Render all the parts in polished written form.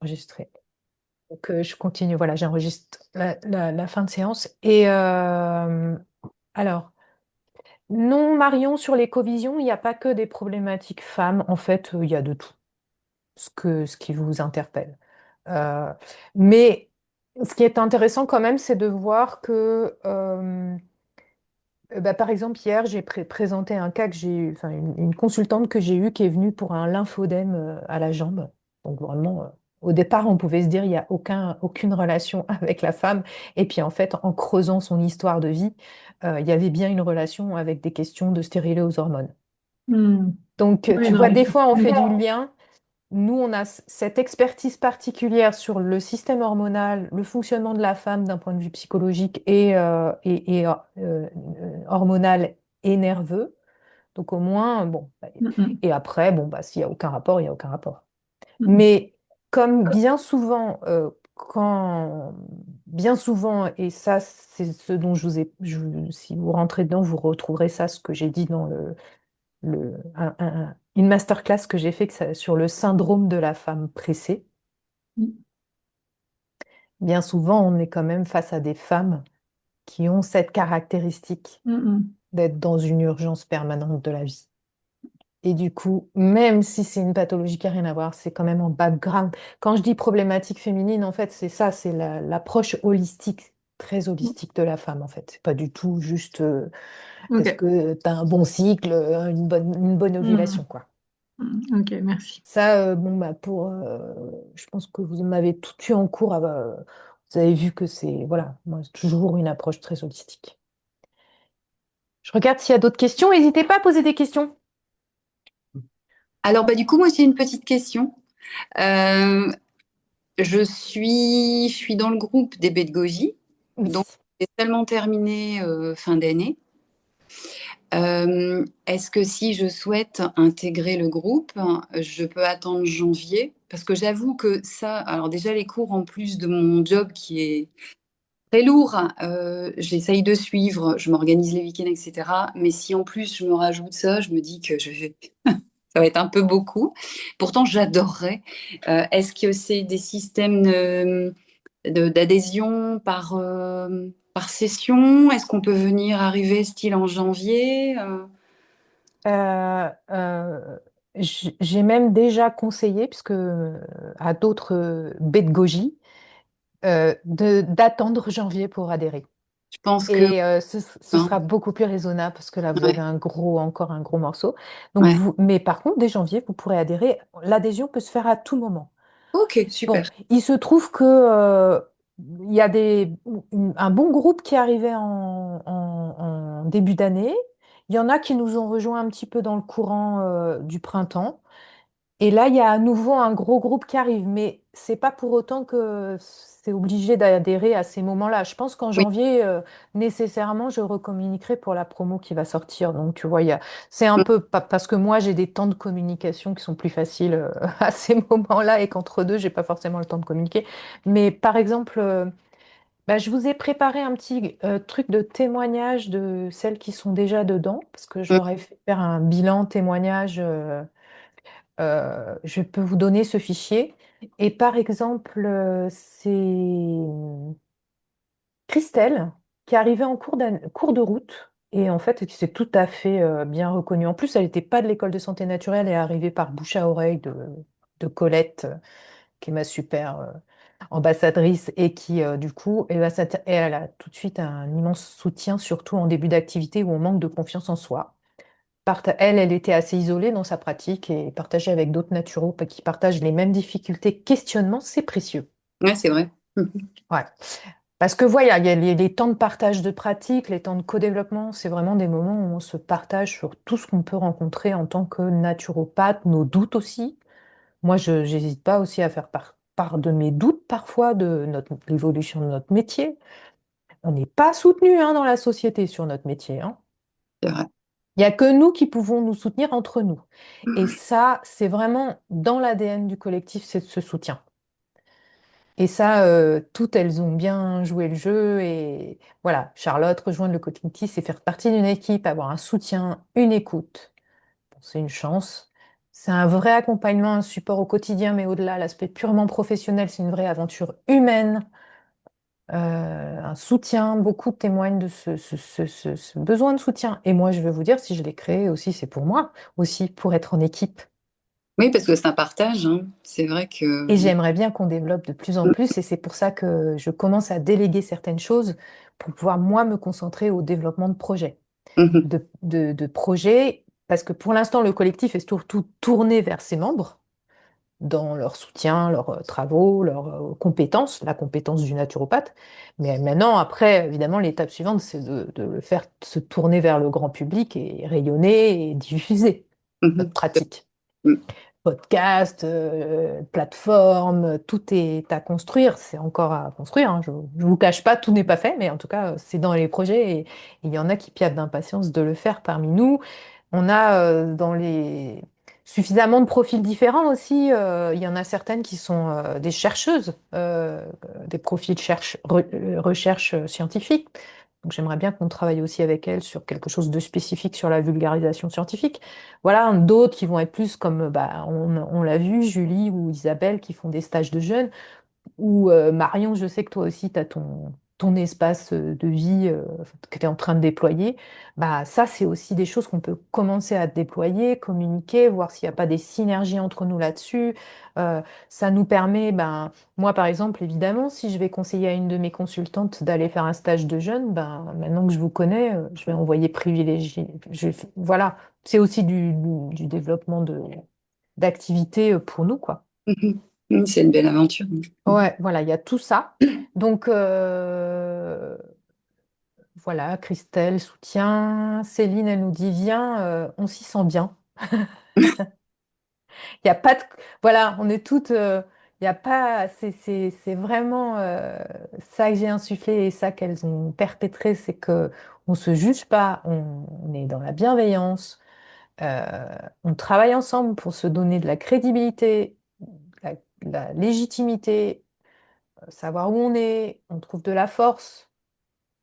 enregistré. Donc, je continue. Voilà, j'enregistre la fin de séance. Et alors, non, Marion, sur l'écovision, il n'y a pas que des problématiques femmes. En fait, il y a de tout ce qui vous interpelle. Euh, mais ce qui est intéressant quand même, c'est de voir que bah, par exemple, hier, j'ai présenté un cas que j'ai eu, enfin une consultante que j'ai eue qui est venue pour un lymphodème à la jambe. Donc vraiment, au départ, on pouvait se dire il n'y a aucune relation avec la femme. Et puis en fait, en creusant son histoire de vie, il y avait bien une relation avec des questions de stérilet aux hormones. Hmm. Donc Oui, tu non, vois, des fois, on fait du effectivement. lien. Nous, on a cette expertise particulière sur le système hormonal, le fonctionnement de la femme d'un point de vue psychologique et hormonal et nerveux. Donc au moins, bon, bah, Hmm, hmm, et après, bon, bah, s'il n'y a aucun rapport, il n'y a aucun rapport. hmm, Mais comme bien souvent, bien souvent, et ça, c'est ce dont je vous ai, si vous rentrez dedans, vous retrouverez ça, ce que j'ai dit dans une masterclass que j'ai fait sur le syndrome de la femme pressée. hmm, Bien souvent, on est quand même face à des femmes qui ont cette caractéristique hmm, hmm. d'être dans une urgence permanente de la vie. Et du coup, même si c'est une pathologie qui n'a rien à voir, c'est quand même en background. Quand je dis problématique féminine, en fait, c'est ça, c'est l'approche holistique, très Hmm. holistique de la femme, en fait. C'est pas du tout juste est-ce Ok. que tu as un bon cycle, une bonne Hmm, ovulation, quoi. hmm. Ok, merci. Ça, bon, bah, je pense que vous m'avez tout eu en cours. Vous avez vu que c'est, voilà, moi, c'est toujours une approche très holistique. Je regarde s'il y a d'autres questions. N'hésitez pas à poser des questions. Alors, bah, du coup, moi, j'ai une petite question. Euh, je suis dans le groupe des pédagogies, Oui. donc c'est seulement terminé fin d'année. Est-ce que si je souhaite intégrer le groupe, je peux attendre janvier? Parce que j'avoue que ça, alors déjà les cours en plus de mon job qui est très lourd, j'essaye de suivre, je m'organise les week-ends, etc. Mais si en plus je me rajoute ça, je me dis que ça va être un peu beaucoup. Pourtant, j'adorerais. Est-ce que c'est des systèmes d'adhésion par session? Est-ce qu'on peut venir arriver style en janvier? Euh, euh, j'ai même déjà conseillé, puisque à d'autres pédagogies, d'attendre janvier pour adhérer. Je pense que... Et ce hein, sera beaucoup plus raisonnable parce que là, vous avez ouais, encore un gros morceau. Donc ouais. mais par contre, dès janvier, vous pourrez adhérer. L'adhésion peut se faire à tout moment. Ok, Bon, super. il se trouve que il y a un bon groupe qui est arrivé en début d'année. Il y en a qui nous ont rejoints un petit peu dans le courant du printemps. Et là, il y a à nouveau un gros groupe qui arrive, mais c'est pas pour autant que c'est obligé d'adhérer à ces moments-là. Je pense qu'en Oui. janvier, nécessairement, je recommuniquerai pour la promo qui va sortir. Donc, tu vois, c'est un peu parce que moi, j'ai des temps de communication qui sont plus faciles à ces moments-là et qu'entre deux, j'ai pas forcément le temps de communiquer. Mais par exemple, bah, je vous ai préparé un petit truc de témoignage de celles qui sont déjà dedans, parce que je Mm. leur ai fait faire un bilan témoignage. Je peux vous donner ce fichier. Et par exemple, c'est Christelle qui est arrivée en cours de route et en fait qui s'est tout à fait bien reconnue. En plus, elle n'était pas de l'école de santé naturelle, elle est arrivée par bouche à oreille de Colette, qui est ma super ambassadrice et qui, du coup, elle a tout de suite un immense soutien, surtout en début d'activité où on manque de confiance en soi. Elle était assez isolée dans sa pratique et partager avec d'autres naturopathes qui partagent les mêmes difficultés, questionnements, c'est précieux. Ouais, c'est vrai. Ouais. Parce que voilà, il y a les temps de partage de pratique, les temps de co-développement, c'est vraiment des moments où on se partage sur tout ce qu'on peut rencontrer en tant que naturopathe, nos doutes aussi. Moi, je n'hésite pas aussi à faire part de mes doutes parfois de l'évolution de notre métier. On n'est pas soutenu dans la société sur notre métier, hein. C'est vrai. Il n'y a que nous qui pouvons nous soutenir entre nous. Et ça, c'est vraiment dans l'ADN du collectif, c'est ce soutien. Et ça, toutes, elles ont bien joué le jeu. Et voilà, Charlotte, rejoindre le collectif, c'est faire partie d'une équipe, avoir un soutien, une écoute. Bon, c'est une chance. C'est un vrai accompagnement, un support au quotidien, mais au-delà, l'aspect purement professionnel, c'est une vraie aventure humaine, un soutien. Beaucoup témoignent de ce besoin de soutien. Et moi, je veux vous dire, si je l'ai créé aussi, c'est pour moi, aussi pour être en équipe. Oui, parce que c'est un partage, hein. C'est vrai Et que... j'aimerais bien qu'on développe de plus en plus, et c'est pour ça que je commence à déléguer certaines choses pour pouvoir, moi, me concentrer au développement de projets. Mhm, De projets, parce que pour l'instant, le collectif est surtout tourné vers ses membres, dans leur soutien, leurs travaux, leurs compétences, la compétence du naturopathe. Mais maintenant, après, évidemment, l'étape suivante, c'est de le faire se tourner vers le grand public et rayonner et diffuser notre mhm. pratique. Mhm, Podcast, plateforme, tout est à construire. C'est encore à construire, hein. Je ne vous cache pas, tout n'est pas fait, mais en tout cas, c'est dans les projets et il y en a qui piaffent d'impatience de le faire parmi nous. On a suffisamment de profils différents aussi. Il y en a certaines qui sont des chercheuses, des profils recherche scientifique. Donc j'aimerais bien qu'on travaille aussi avec elles sur quelque chose de spécifique sur la vulgarisation scientifique. Voilà, d'autres qui vont être plus comme, bah, on l'a vu, Julie ou Isabelle qui font des stages de jeunes. Ou Marion, je sais que toi aussi, tu as ton espace de vie que tu es en train de déployer. Bah, ça, c'est aussi des choses qu'on peut commencer à déployer, communiquer, voir s'il n'y a pas des synergies entre nous là-dessus. Ça nous permet, ben, moi par exemple, évidemment, si je vais conseiller à une de mes consultantes d'aller faire un stage de jeune, ben, maintenant que je vous connais, je vais envoyer privilégier. Voilà, c'est aussi du développement d'activités pour nous, quoi. mhm. C'est une belle aventure. Mhm. Ouais, voilà, il y a tout ça. Donc, voilà, Christelle soutient. Céline, elle nous dit, viens, on s'y sent bien. Il y a pas de... Voilà, on est toutes... Il y a pas... C'est vraiment ça que j'ai insufflé et ça qu'elles ont perpétré, c'est que on se juge pas, on est dans la bienveillance, on travaille ensemble pour se donner de la crédibilité, la, la légitimité, savoir où on trouve de la force.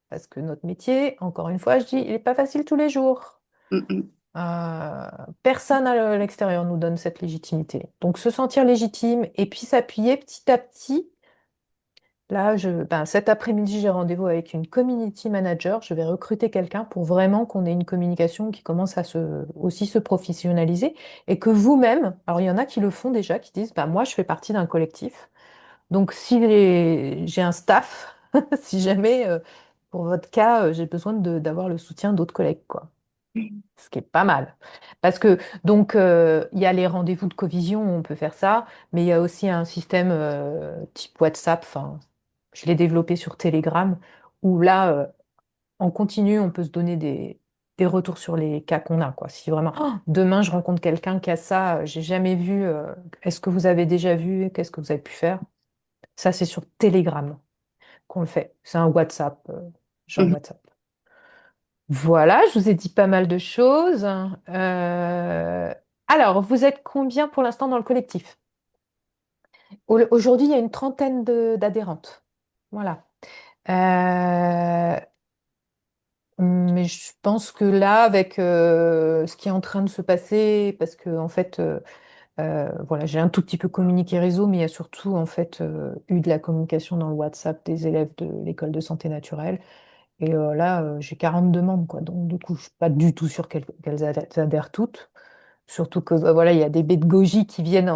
Parce que notre métier, encore une fois, je dis, il n'est pas facile tous les jours. Mhm, Euh, Personne à l'extérieur nous donne cette légitimité. Donc se sentir légitime et puis s'appuyer petit à petit. Là, cet après-midi, j'ai rendez-vous avec une community manager. Je vais recruter quelqu'un pour vraiment qu'on ait une communication qui commence à aussi se professionnaliser et que vous-même, alors il y en a qui le font déjà, qui disent, bah, moi, je fais partie d'un collectif. Donc, si j'ai un staff, si jamais, pour votre cas, j'ai besoin d'avoir le soutien d'autres collègues, quoi. Ce qui est pas mal. Parce que, donc, il y a les rendez-vous de covision, on peut faire ça, mais il y a aussi un système type WhatsApp, enfin, je l'ai développé sur Telegram, où là, en continu, on peut se donner des retours sur les cas qu'on a, quoi. Si vraiment, oh, demain, je rencontre quelqu'un qui a ça, j'ai jamais vu, est-ce que vous avez déjà vu, qu'est-ce que vous avez pu faire? Ça, c'est sur Telegram qu'on le fait. C'est un WhatsApp, genre mhm. WhatsApp. Voilà, je vous ai dit pas mal de choses. Alors, vous êtes combien pour l'instant dans le collectif? Aujourd'hui, il y a une trentaine d'adhérentes. Voilà. Euh, mais je pense que là, avec ce qui est en train de se passer, parce que en fait, voilà, j'ai un tout petit peu communiqué réseau, mais il y a surtout en fait eu de la communication dans le WhatsApp des élèves de l'école de santé naturelle. Et là, j'ai 40 demandes, quoi. Donc, du coup, je suis pas du tout sûre qu'elles adhèrent toutes. Surtout que, bah, voilà, il y a des pédagogies qui viennent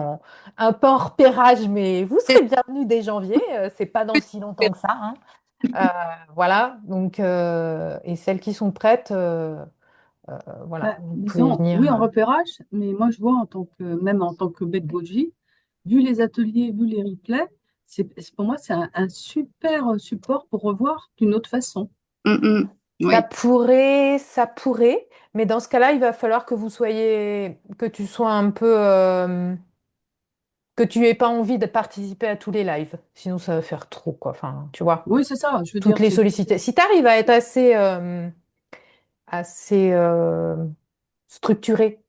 un peu en repérage, mais vous serez bienvenus dès janvier. C'est pas dans si longtemps que ça, hein. Euh, voilà. Donc, et celles qui sont prêtes, voilà, Bah, vous pouvez disons, venir. oui, en repérage, mais moi je vois même en tant que pédagogie, vu les ateliers, vu les replays, pour moi c'est un super support pour revoir d'une autre façon. Mhm. Oui, Ça pourrait, mais dans ce cas-là, il va falloir que tu sois un peu, que tu aies pas envie de participer à tous les lives. Sinon, ça va faire trop, quoi. Enfin, tu vois, Oui, c'est ça, je veux toutes dire, les c'est sollicitations. Si tu arrives à être assez structuré,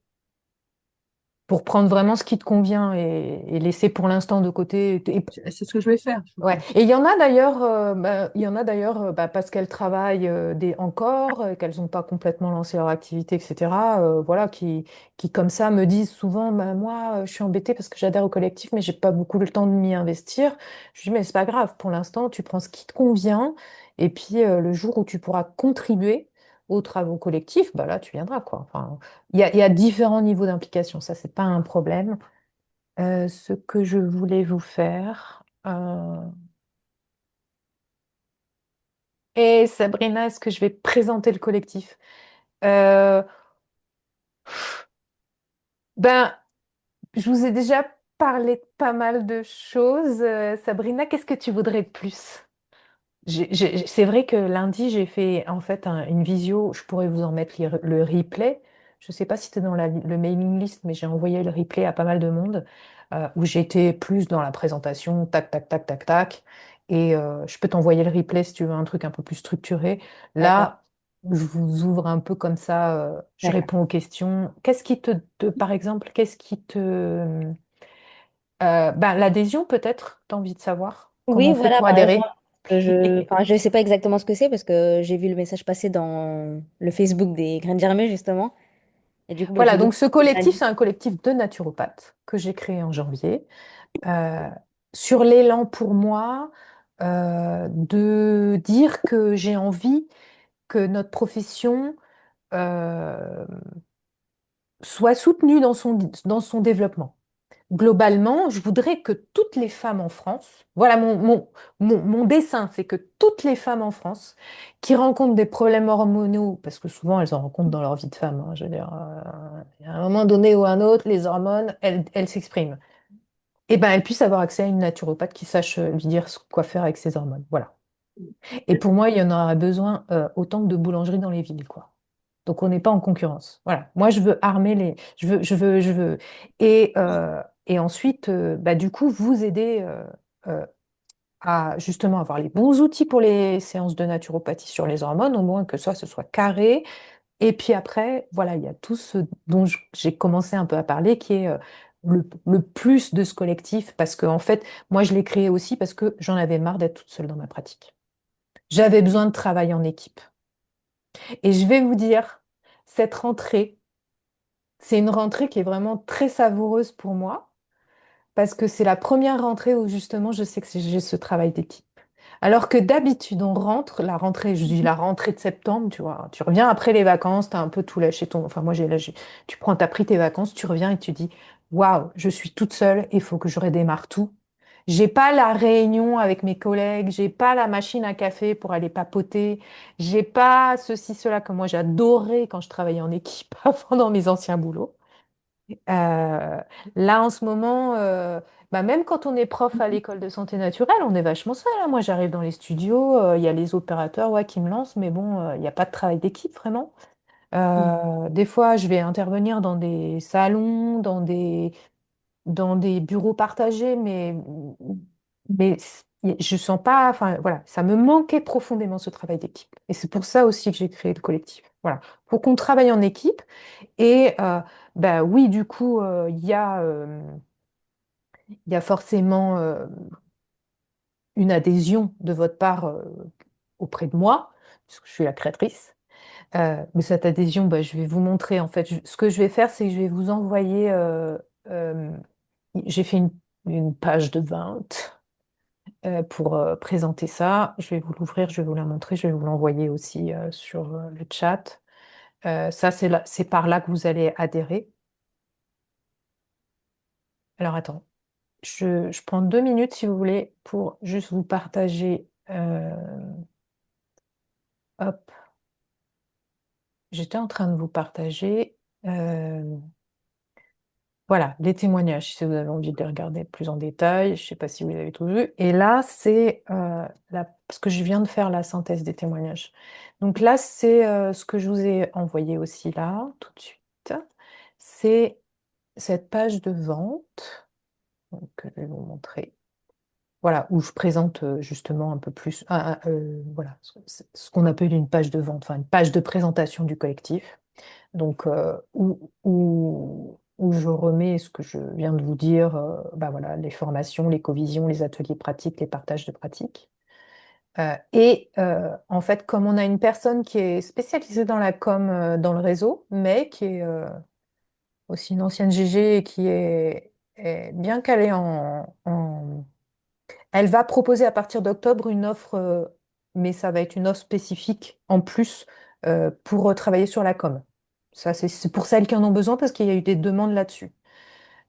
pour prendre vraiment ce qui te convient et laisser pour l'instant de côté. C'est ce que je vais faire, je Ouais. pense. Et il y en a d'ailleurs, il y en a d'ailleurs parce qu'elles travaillent encore, qu'elles n'ont pas complètement lancé leur activité, etc. Voilà, qui comme ça me disent souvent, bah, moi, je suis embêtée parce que j'adhère au collectif, mais j'ai pas beaucoup le temps de m'y investir. Je dis, mais c'est pas grave, pour l'instant, tu prends ce qui te convient, et puis le jour où tu pourras contribuer aux travaux collectifs, bah là, tu viendras, quoi. Enfin, il y a différents niveaux d'implication, ça, c'est pas un problème. Ce que je voulais vous faire. Et Sabrina, est-ce que je vais présenter le collectif? Euh, ben, je vous ai déjà parlé de pas mal de choses. Sabrina, qu'est-ce que tu voudrais de plus? C'est vrai que lundi, j'ai fait en fait une visio. Je pourrais vous en mettre le replay. Je ne sais pas si c'était dans le mailing list, mais j'ai envoyé le replay à pas mal de monde où j'étais plus dans la présentation, tac, tac, tac, tac, tac. Et je peux t'envoyer le replay si tu veux un truc un peu plus structuré. D'accord, Là, je vous ouvre un peu comme ça. Je d'accord. réponds aux questions. Qu'est-ce qui par exemple, qu'est-ce qui te... ben, l'adhésion peut-être, t'as envie de savoir comment Oui, on fait voilà, pour par exemple, adhérer? enfin, je sais pas exactement ce que c'est parce que j'ai vu le message passer dans le Facebook des Graines Germées, justement. Et du coup, bah, je Voilà, vais donc ce découvrir collectif, lundi. c'est un collectif de naturopathes que j'ai créé en janvier. Euh, sur l'élan pour moi de dire que j'ai envie que notre profession euh, soit soutenue dans son développement. Globalement, je voudrais que toutes les femmes en France, voilà mon dessein, c'est que toutes les femmes en France qui rencontrent des problèmes hormonaux, parce que souvent elles en rencontrent dans leur vie de femme, hein, je veux dire, à un moment donné ou à un autre, les hormones, elles s'expriment. Et ben elles puissent avoir accès à une naturopathe qui sache lui dire quoi faire avec ses hormones. Voilà. Et pour moi, il y en aura besoin autant que de boulangeries dans les villes, quoi. Donc on n'est pas en concurrence. Voilà. Moi, je veux armer les. Je veux. Et ensuite, bah, du coup, vous aider euh, à justement avoir les bons outils pour les séances de naturopathie sur les hormones, au moins que ça, ce soit carré. Et puis après, voilà, il y a tout ce dont j'ai commencé un peu à parler, qui est le plus de ce collectif, parce que en fait, moi, je l'ai créé aussi parce que j'en avais marre d'être toute seule dans ma pratique. J'avais besoin de travailler en équipe. Et je vais vous dire, cette rentrée, c'est une rentrée qui est vraiment très savoureuse pour moi, parce que c'est la première rentrée où justement je sais que j'ai ce travail d'équipe. Alors que d'habitude, on rentre, la rentrée, je dis la rentrée de septembre, tu vois, tu reviens après les vacances, tu as un peu tout lâché enfin moi j'ai lâché, t'as pris tes vacances, tu reviens et tu dis, waouh, je suis toute seule, il faut que je redémarre tout. J'ai pas la réunion avec mes collègues, j'ai pas la machine à café pour aller papoter, j'ai pas ceci, cela que moi j'adorais quand je travaillais en équipe avant dans mes anciens boulots. Euh, Là, en ce moment, bah, même quand on est prof à l'école de santé naturelle, on est vachement seul, hein. Moi, j'arrive dans les studios, il y a les opérateurs ouais, qui me lancent, mais bon, il n'y a pas de travail d'équipe vraiment. Des fois, je vais intervenir dans des salons, dans des bureaux partagés, mais je sens pas, enfin voilà, ça me manquait profondément ce travail d'équipe. Et c'est pour ça aussi que j'ai créé le collectif. Voilà, pour qu'on travaille en équipe. Et bah oui, du coup, il y a forcément une adhésion de votre part auprès de moi, puisque je suis la créatrice. Mais cette adhésion, bah, je vais vous montrer. En fait, ce que je vais faire, c'est que je vais vous envoyer. Euh, j'ai fait une page de vente pour présenter ça. Je vais vous l'ouvrir, je vais vous la montrer, je vais vous l'envoyer aussi sur le chat. Ça, c'est par là que vous allez adhérer. Alors, attends. Je prends 2 minutes, si vous voulez, pour juste vous partager. Hop, j'étais en train de vous partager. euh, voilà, les témoignages, si vous avez envie de les regarder plus en détail. Je ne sais pas si vous avez tout vu. Et là, c'est parce que je viens de faire la synthèse des témoignages. Donc là, c'est ce que je vous ai envoyé aussi là, tout de suite. C'est cette page de vente que je vais vous montrer. Voilà, où je présente justement un peu plus, voilà, ce qu'on appelle une page de vente, enfin une page de présentation du collectif. Donc, où je remets ce que je viens de vous dire, bah voilà, les formations, les covisions, les ateliers pratiques, les partages de pratiques. En fait, comme on a une personne qui est spécialisée dans la com, dans le réseau, mais qui est aussi une ancienne GG et qui est bien calée elle va proposer à partir d'octobre une offre, mais ça va être une offre spécifique en plus pour travailler sur la com. Ça, c'est pour celles qui en ont besoin parce qu'il y a eu des demandes là-dessus.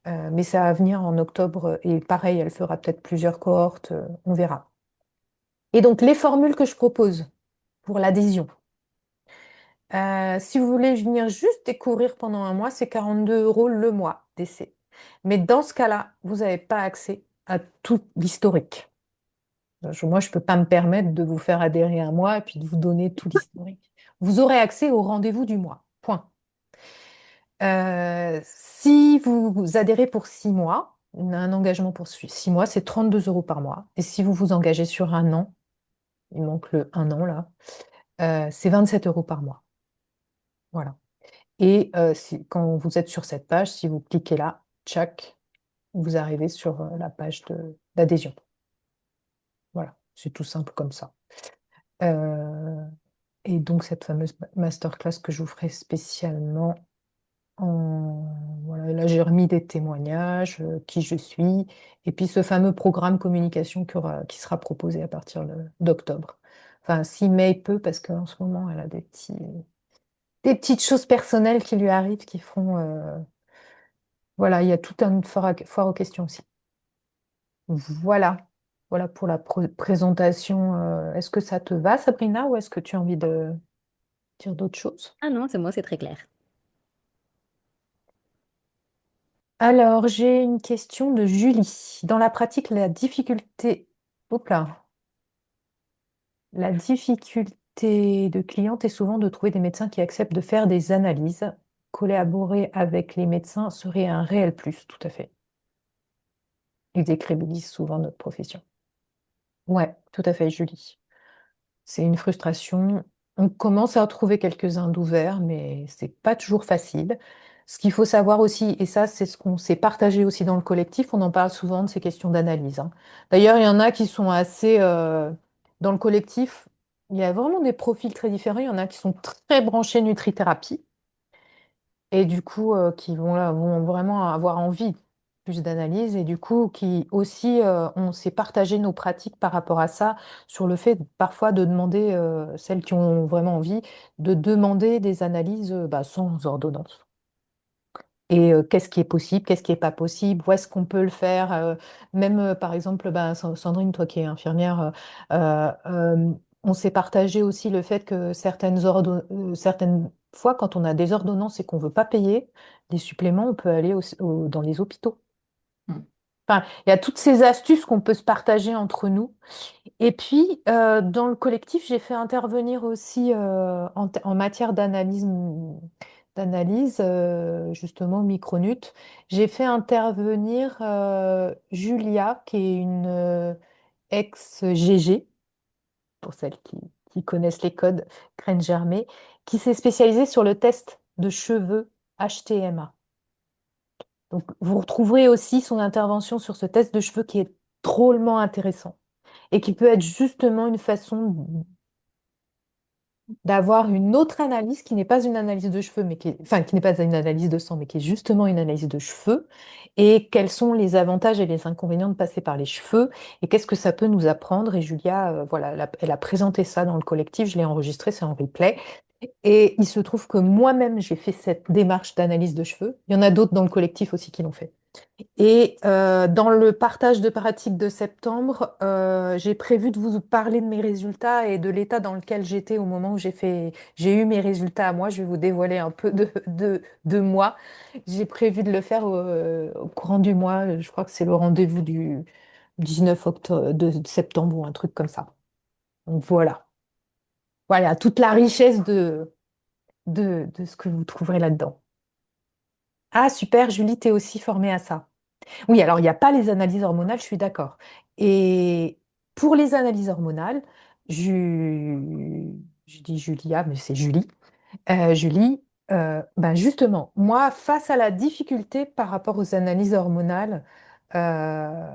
Mais ça va venir en octobre et pareil, elle fera peut-être plusieurs cohortes, on verra. Et donc, les formules que je propose pour l'adhésion. Si vous voulez venir juste découvrir pendant un mois, c'est 42 € le mois d'essai. Mais dans ce cas-là, vous n'avez pas accès à tout l'historique. Moi, je ne peux pas me permettre de vous faire adhérer un mois et puis de vous donner tout l'historique. Vous aurez accès au rendez-vous du mois. Point. Si vous adhérez pour 6 mois, on a un engagement pour 6 mois, c'est 32 € par mois. Et si vous vous engagez sur un an, il manque le un an là, c'est 27 € par mois. Voilà. Et quand vous êtes sur cette page, si vous cliquez là, tchac, vous arrivez sur la page d'adhésion. Voilà, c'est tout simple comme ça. Euh, et donc cette fameuse masterclass que je vous ferai spécialement voilà, là j'ai remis des témoignages, qui je suis, et puis ce fameux programme communication qui sera proposé à partir d'octobre. Enfin, si May peut, parce qu'en ce moment, elle a des petites choses personnelles qui lui arrivent qui feront. Voilà, il y a tout un foire aux questions aussi. Voilà. Voilà pour la présentation. Est-ce que ça te va, Sabrina, ou est-ce que tu as envie de dire d'autres choses? Ah non, c'est moi, c'est très clair. Alors, j'ai une question de Julie. Dans la pratique, la difficulté. Oups là. La difficulté de cliente est souvent de trouver des médecins qui acceptent de faire des analyses. Collaborer avec les médecins serait un réel plus, tout à fait. Ils décrédibilisent souvent notre profession. Ouais, tout à fait, Julie. C'est une frustration. On commence à trouver quelques-uns d'ouverts, mais c'est pas toujours facile. Ce qu'il faut savoir aussi, et ça, c'est ce qu'on s'est partagé aussi dans le collectif, on en parle souvent de ces questions d'analyse, hein. D'ailleurs, il y en a qui sont assez, dans le collectif, il y a vraiment des profils très différents. Il y en a qui sont très branchés nutrithérapie et du coup, qui vont vraiment avoir envie plus d'analyse et du coup, qui aussi, on s'est partagé nos pratiques par rapport à ça, sur le fait parfois de demander, celles qui ont vraiment envie, de demander des analyses bah, sans ordonnance. Et qu'est-ce qui est possible, qu'est-ce qui n'est pas possible, où est-ce qu'on peut le faire, même par exemple, bah, Sandrine, toi qui es infirmière, on s'est partagé aussi le fait que certaines fois, quand on a des ordonnances et qu'on ne veut pas payer des suppléments, on peut aller dans les hôpitaux. Mm. Enfin, il y a toutes ces astuces qu'on peut se partager entre nous. Et puis, dans le collectif, j'ai fait intervenir aussi en matière d'analyse, justement, Micronut. J'ai fait intervenir Julia, qui est une ex-GG, pour celles qui connaissent les codes graines germées, qui s'est spécialisée sur le test de cheveux HTMA. Donc, vous retrouverez aussi son intervention sur ce test de cheveux qui est drôlement intéressant et qui peut être justement une façon d'avoir une autre analyse qui n'est pas une analyse de cheveux, enfin, qui n'est pas une analyse de sang, mais qui est justement une analyse de cheveux, et quels sont les avantages et les inconvénients de passer par les cheveux, et qu'est-ce que ça peut nous apprendre. Et Julia, voilà, elle a présenté ça dans le collectif, je l'ai enregistré, c'est en replay. Et il se trouve que moi-même, j'ai fait cette démarche d'analyse de cheveux. Il y en a d'autres dans le collectif aussi qui l'ont fait. Et dans le partage de pratiques de septembre, j'ai prévu de vous parler de mes résultats et de l'état dans lequel j'étais au moment où j'ai eu mes résultats à moi. Je vais vous dévoiler un peu de moi. J'ai prévu de le faire au courant du mois. Je crois que c'est le rendez-vous du 19 octobre, de septembre ou un truc comme ça. Donc voilà. Voilà, toute la richesse de ce que vous trouverez là-dedans. Ah, super, Julie, t'es aussi formée à ça. Oui, alors il n'y a pas les analyses hormonales, je suis d'accord. Et pour les analyses hormonales, je dis Julia, mais c'est Julie. Julie, Ben justement, moi, face à la difficulté par rapport aux analyses hormonales, euh,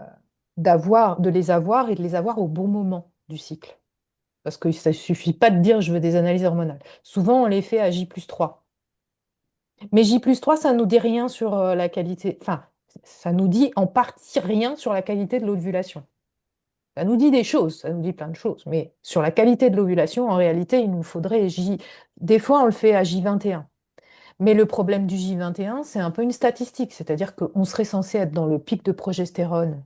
de les avoir et de les avoir au bon moment du cycle. Parce que ça ne suffit pas de dire je veux des analyses hormonales. Souvent, on les fait à J+3. Mais J+3, ça ne nous dit rien sur la qualité. Enfin, ça nous dit en partie rien sur la qualité de l'ovulation. Ça nous dit des choses, ça nous dit plein de choses. Mais sur la qualité de l'ovulation, en réalité, il nous faudrait J. Des fois, on le fait à J21. Mais le problème du J21, c'est un peu une statistique. C'est-à-dire qu'on serait censé être dans le pic de progestérone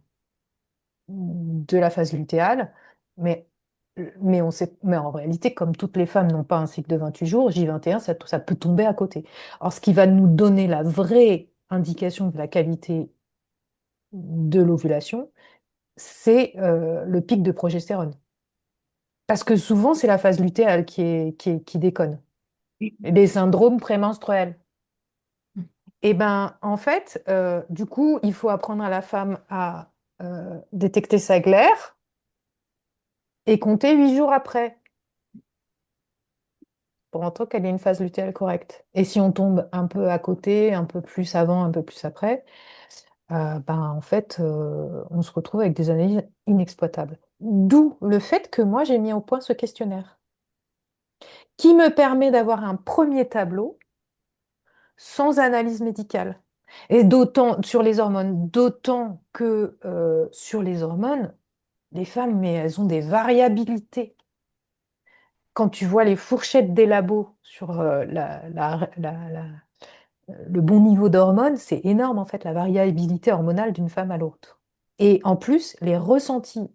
de la phase lutéale, mais, mais en réalité, comme toutes les femmes n'ont pas un cycle de 28 jours, J21, ça peut tomber à côté. Alors, ce qui va nous donner la vraie indication de la qualité de l'ovulation, c'est le pic de progestérone. Parce que souvent, c'est la phase lutéale qui déconne. Les syndromes prémenstruels. Et ben, en fait, du coup, il faut apprendre à la femme à détecter sa glaire et compter 8 jours après, pour autant qu'elle ait une phase lutéale correcte. Et si on tombe un peu à côté, un peu plus avant, un peu plus après, ben, en fait, on se retrouve avec des analyses inexploitables. D'où le fait que moi, j'ai mis au point ce questionnaire, qui me permet d'avoir un premier tableau sans analyse médicale. Et d'autant sur les hormones, d'autant que sur les hormones, les femmes, mais elles ont des variabilités. Quand tu vois les fourchettes des labos sur le bon niveau d'hormones, c'est énorme en fait la variabilité hormonale d'une femme à l'autre. Et en plus, les ressentis,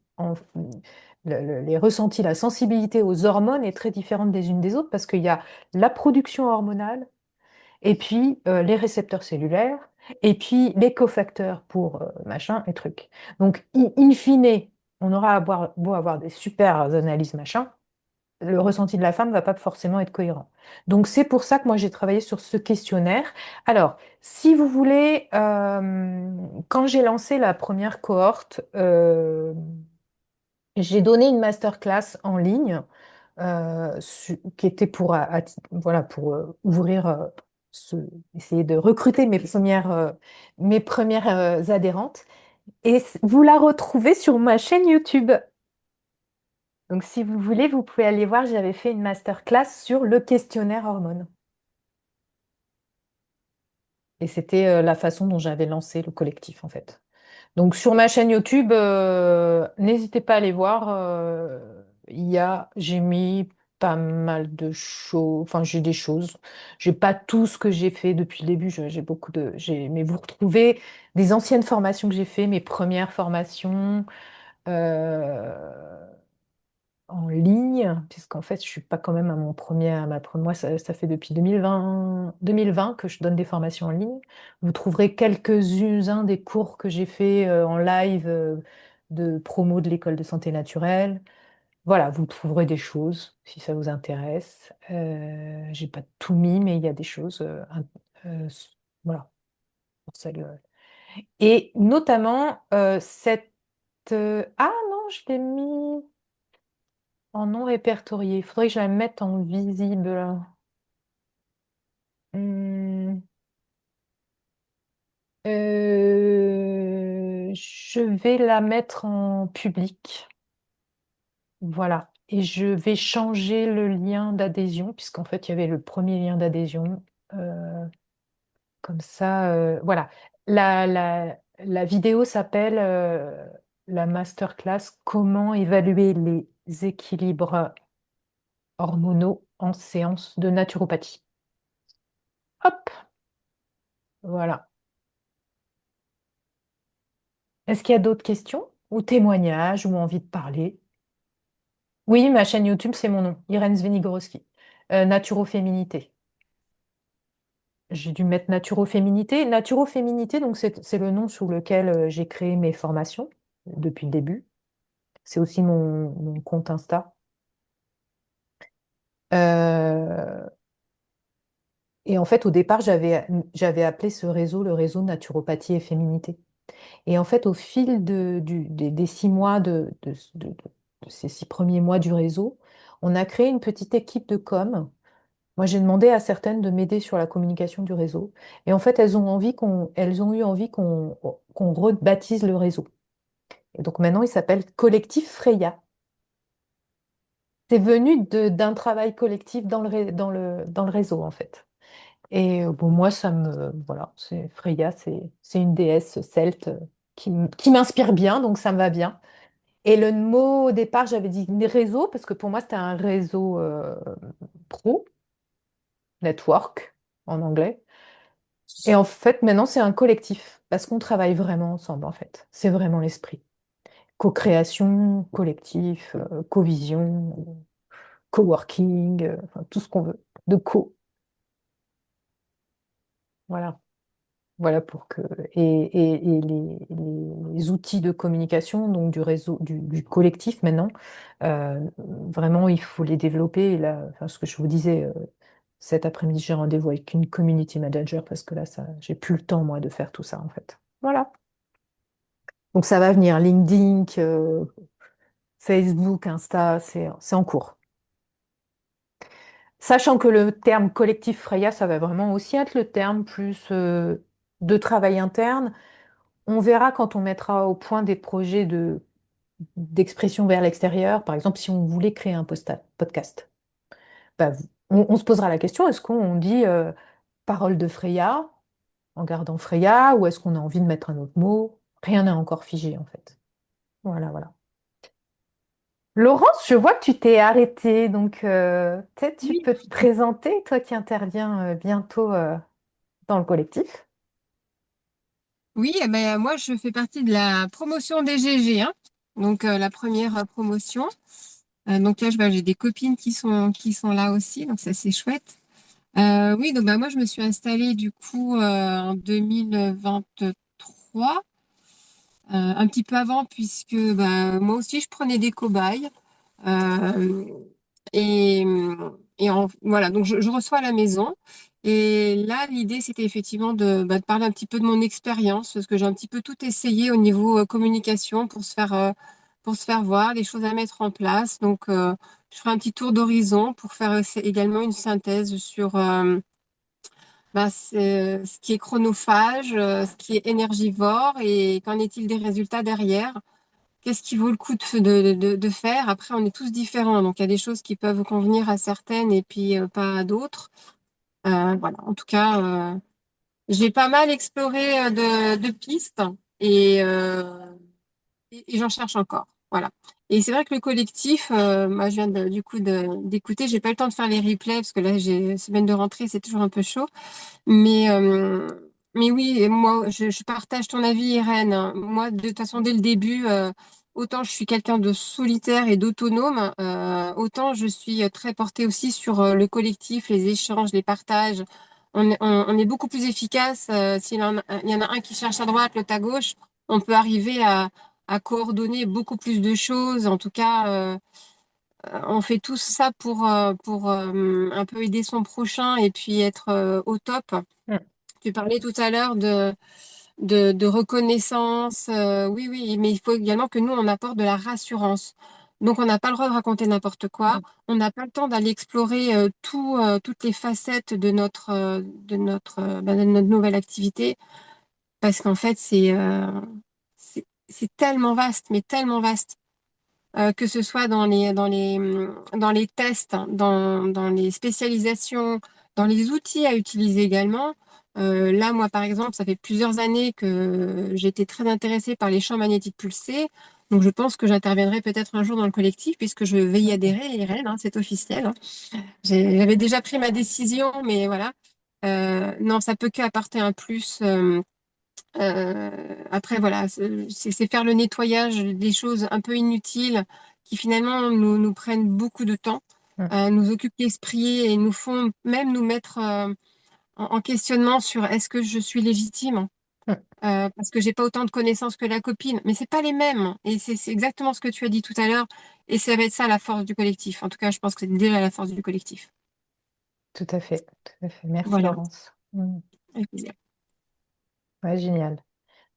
la sensibilité aux hormones est très différente des unes des autres parce qu'il y a la production hormonale, et puis les récepteurs cellulaires, et puis les cofacteurs pour machin et truc. Donc, in fine, on aura beau avoir des super analyses machin, le ressenti de la femme ne va pas forcément être cohérent. Donc, c'est pour ça que moi, j'ai travaillé sur ce questionnaire. Alors, si vous voulez, quand j'ai lancé la première cohorte, j'ai donné une masterclass en ligne qui était pour, voilà, pour ouvrir, essayer de recruter mes premières adhérentes. Et vous la retrouvez sur ma chaîne YouTube. Donc, si vous voulez, vous pouvez aller voir, j'avais fait une masterclass sur le questionnaire hormones. Et c'était la façon dont j'avais lancé le collectif, en fait. Donc, sur ma chaîne YouTube, n'hésitez pas à aller voir. J'ai mis pas mal de choses. Enfin, j'ai des choses. J'ai pas tout ce que j'ai fait depuis le début. J'ai beaucoup mais vous retrouvez des anciennes formations que j'ai fait, mes premières formations. euh, en ligne, puisqu'en fait, je suis pas quand même à mon premier, moi, ça fait depuis 2020 que je donne des formations en ligne. Vous trouverez quelques-uns des cours que j'ai fait en live de promo de l'école de santé naturelle. Voilà, vous trouverez des choses si ça vous intéresse. J'ai pas tout mis, mais il y a des choses. Voilà, pour ça, et notamment ah non, je l'ai mis. En non répertorié, il faudrait que je la mette en visible. Hmm, je vais la mettre en public. Voilà. Et je vais changer le lien d'adhésion, puisqu'en fait, il y avait le premier lien d'adhésion. Euh, Comme ça, voilà. La vidéo s'appelle la masterclass Comment évaluer les équilibres hormonaux en séance de naturopathie. Hop, voilà. Est-ce qu'il y a d'autres questions ou témoignages ou envie de parler? Oui, ma chaîne YouTube, c'est mon nom, Irène Svenigorowski. Naturoféminité. J'ai dû mettre naturoféminité. Naturoféminité, donc c'est le nom sous lequel j'ai créé mes formations depuis le début. C'est aussi mon compte Insta. Euh, et en fait, au départ, j'avais appelé ce réseau le réseau Naturopathie et Féminité. Et en fait, au fil des 6 mois de ces 6 premiers mois du réseau, on a créé une petite équipe de com Moi, j'ai demandé à certaines de m'aider sur la communication du réseau. Et en fait, elles ont eu envie qu'on rebaptise le réseau. Et donc maintenant, il s'appelle Collectif Freya. C'est venu d'un travail collectif dans le réseau, en fait. Et bon, moi, voilà, c'est Freya, c'est une déesse celte qui m'inspire bien, donc ça me va bien. Et le mot au départ, j'avais dit réseau, parce que pour moi, c'était un réseau pro, network en anglais. Et en fait, maintenant, c'est un collectif, parce qu'on travaille vraiment ensemble, en fait. C'est vraiment l'esprit. Co-création, collectif, co-vision, coworking, enfin, tout ce qu'on veut. De co. Voilà. Voilà pour que. Et les outils de communication, donc du réseau, du collectif maintenant, vraiment, il faut les développer. Et là, enfin, ce que je vous disais, cet après-midi, j'ai rendez-vous avec une community manager parce que là, j'ai plus le temps, moi, de faire tout ça, en fait. Voilà. Donc ça va venir. LinkedIn, Facebook, Insta, c'est en cours. Sachant que le terme collectif Freya, ça va vraiment aussi être le terme plus de travail interne. On verra quand on mettra au point des projets d'expression vers l'extérieur. Par exemple, si on voulait créer un podcast, bah, on se posera la question, est-ce qu'on dit parole de Freya en gardant Freya ou est-ce qu'on a envie de mettre un autre mot? Rien n'est encore figé en fait. Voilà, voilà. Laurence, je vois que tu t'es arrêtée, donc peut-être tu Oui, peux te présenter, toi qui interviens bientôt dans le collectif. oui, eh ben, moi je fais partie de la promotion des GG, hein. Donc la première promotion. Donc là, j'ai des copines qui sont là aussi, donc ça c'est chouette. Oui, donc bah, moi je me suis installée du coup en 2023, un petit peu avant, puisque bah, moi aussi je prenais des cobayes. Euh, et voilà, donc je reçois à la maison. Et là, l'idée, c'était effectivement de parler un petit peu de mon expérience, parce que j'ai un petit peu tout essayé au niveau communication pour se faire voir, des choses à mettre en place. Donc, je ferai un petit tour d'horizon pour faire également une synthèse sur ce qui est chronophage, ce qui est énergivore et qu'en est-il des résultats derrière. Qu'est-ce qui vaut le coup de faire? Après, on est tous différents, donc il y a des choses qui peuvent convenir à certaines et puis pas à d'autres. Voilà. En tout cas, j'ai pas mal exploré de pistes et, euh, et j'en cherche encore. Voilà. Et c'est vrai que le collectif, moi je viens d'écouter, j'ai pas le temps de faire les replays parce que là j'ai semaine de rentrée, c'est toujours un peu chaud. Mais, euh, mais oui, et moi, je partage ton avis, Irène, hein. Moi, de toute façon, dès le début, autant je suis quelqu'un de solitaire et d'autonome, autant je suis très portée aussi sur le collectif, les échanges, les partages. On est beaucoup plus efficace il y en a un qui cherche à droite, l'autre à gauche. On peut arriver à coordonner beaucoup plus de choses. En tout cas, on fait tous ça pour un peu aider son prochain et puis être au top. Mm. Tu parlais tout à l'heure de reconnaissance. Oui, oui, mais il faut également que nous, on apporte de la rassurance. Donc, on n'a pas le droit de raconter n'importe quoi. Mm. On n'a pas le temps d'aller explorer toutes les facettes de notre nouvelle activité parce qu'en fait, c'est tellement vaste, mais tellement vaste. Que ce soit dans les tests, dans les spécialisations, dans les outils à utiliser également. Là, moi, par exemple, ça fait plusieurs années que j'étais très intéressée par les champs magnétiques pulsés. Donc, je pense que j'interviendrai peut-être un jour dans le collectif puisque je vais y Ok. adhérer, Irène, hein, c'est officiel, hein. J'avais déjà pris ma décision, mais voilà. Non, ça peut qu'apporter un plus. Après, voilà, c'est faire le nettoyage des choses un peu inutiles qui finalement nous prennent beaucoup de temps, Mm. nous occupent l'esprit et nous font même nous mettre en questionnement sur est-ce que je suis légitime Mm. parce que j'ai pas autant de connaissances que la copine. Mais c'est pas les mêmes. Et c'est exactement ce que tu as dit tout à l'heure. Et ça va être ça la force du collectif. En tout cas, je pense que c'est déjà la force du collectif. Tout à fait, tout à fait. Merci Voilà. Laurence. Mm. Avec plaisir. Ouais, génial.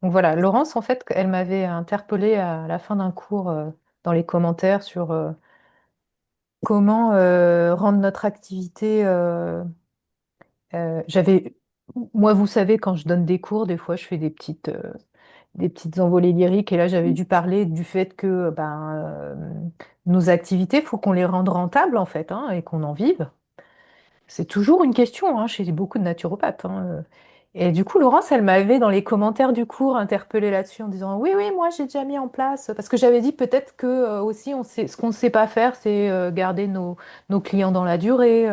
Donc voilà, Laurence, en fait, elle m'avait interpellée à la fin d'un cours dans les commentaires sur comment rendre notre activité. J'avais, moi, vous savez, quand je donne des cours, des fois, je fais des petites envolées lyriques. Et là, j'avais dû parler du fait que nos activités, faut qu'on les rende rentables, en fait, hein, et qu'on en vive. C'est toujours une question hein, chez beaucoup de naturopathes. Hein. Et du coup, Laurence, elle m'avait dans les commentaires du cours interpellée là-dessus en disant oui, oui, moi j'ai déjà mis en place. Parce que j'avais dit peut-être que aussi ce qu'on ne sait pas faire, c'est garder nos clients dans la durée,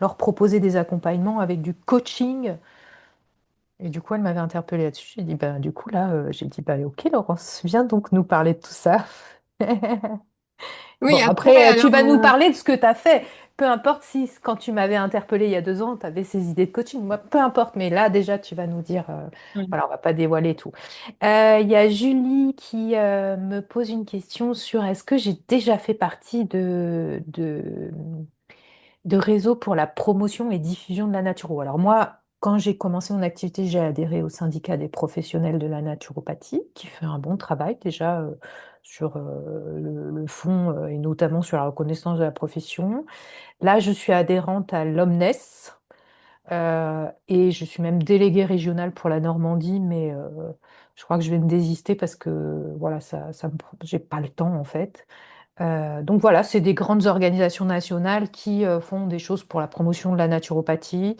leur proposer des accompagnements avec du coaching. Et du coup, elle m'avait interpellée là-dessus. J'ai dit bah, du coup, là, j'ai dit bah, ok, Laurence, viens donc nous parler de tout ça. Oui, Bon, après, après, tu alors, vas nous parler de ce que tu as fait. Peu importe si, quand tu m'avais interpellé il y a 2 ans, tu avais ces idées de coaching. Moi, peu importe, mais là, déjà, tu vas nous dire. Voilà, on va pas dévoiler tout. Il y a Julie qui me pose une question sur est-ce que j'ai déjà fait partie de réseaux pour la promotion et diffusion de la naturo. Alors moi, quand j'ai commencé mon activité, j'ai adhéré au syndicat des professionnels de la naturopathie, qui fait un bon travail déjà sur le fond et notamment sur la reconnaissance de la profession. Là, je suis adhérente à l'Omnes et je suis même déléguée régionale pour la Normandie, mais je crois que je vais me désister parce que voilà, j'ai pas le temps en fait. Donc voilà, c'est des grandes organisations nationales qui font des choses pour la promotion de la naturopathie.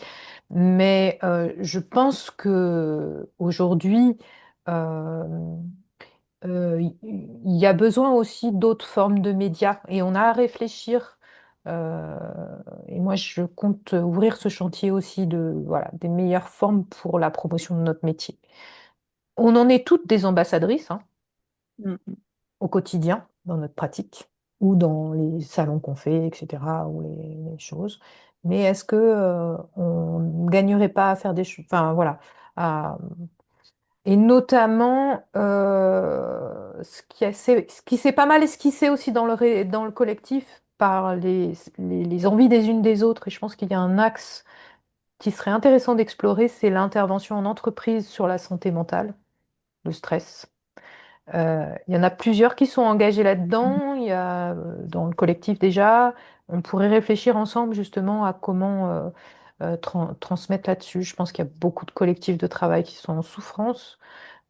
Mais je pense que aujourd'hui, euh, il y a besoin aussi d'autres formes de médias et on a à réfléchir. euh, et moi, je compte ouvrir ce chantier aussi voilà, des meilleures formes pour la promotion de notre métier. On en est toutes des ambassadrices, hein, Mm. au quotidien, dans notre pratique, ou dans les salons qu'on fait, etc., ou les choses. Mais est-ce que on ne gagnerait pas à faire des choses, enfin voilà, et notamment ce qui s'est pas mal esquissé aussi dans le collectif par les envies des unes des autres, et je pense qu'il y a un axe qui serait intéressant d'explorer, c'est l'intervention en entreprise sur la santé mentale, le stress. Il y en a plusieurs qui sont engagés là-dedans. Il y a dans le collectif déjà. On pourrait réfléchir ensemble justement à comment transmettre là-dessus. Je pense qu'il y a beaucoup de collectifs de travail qui sont en souffrance.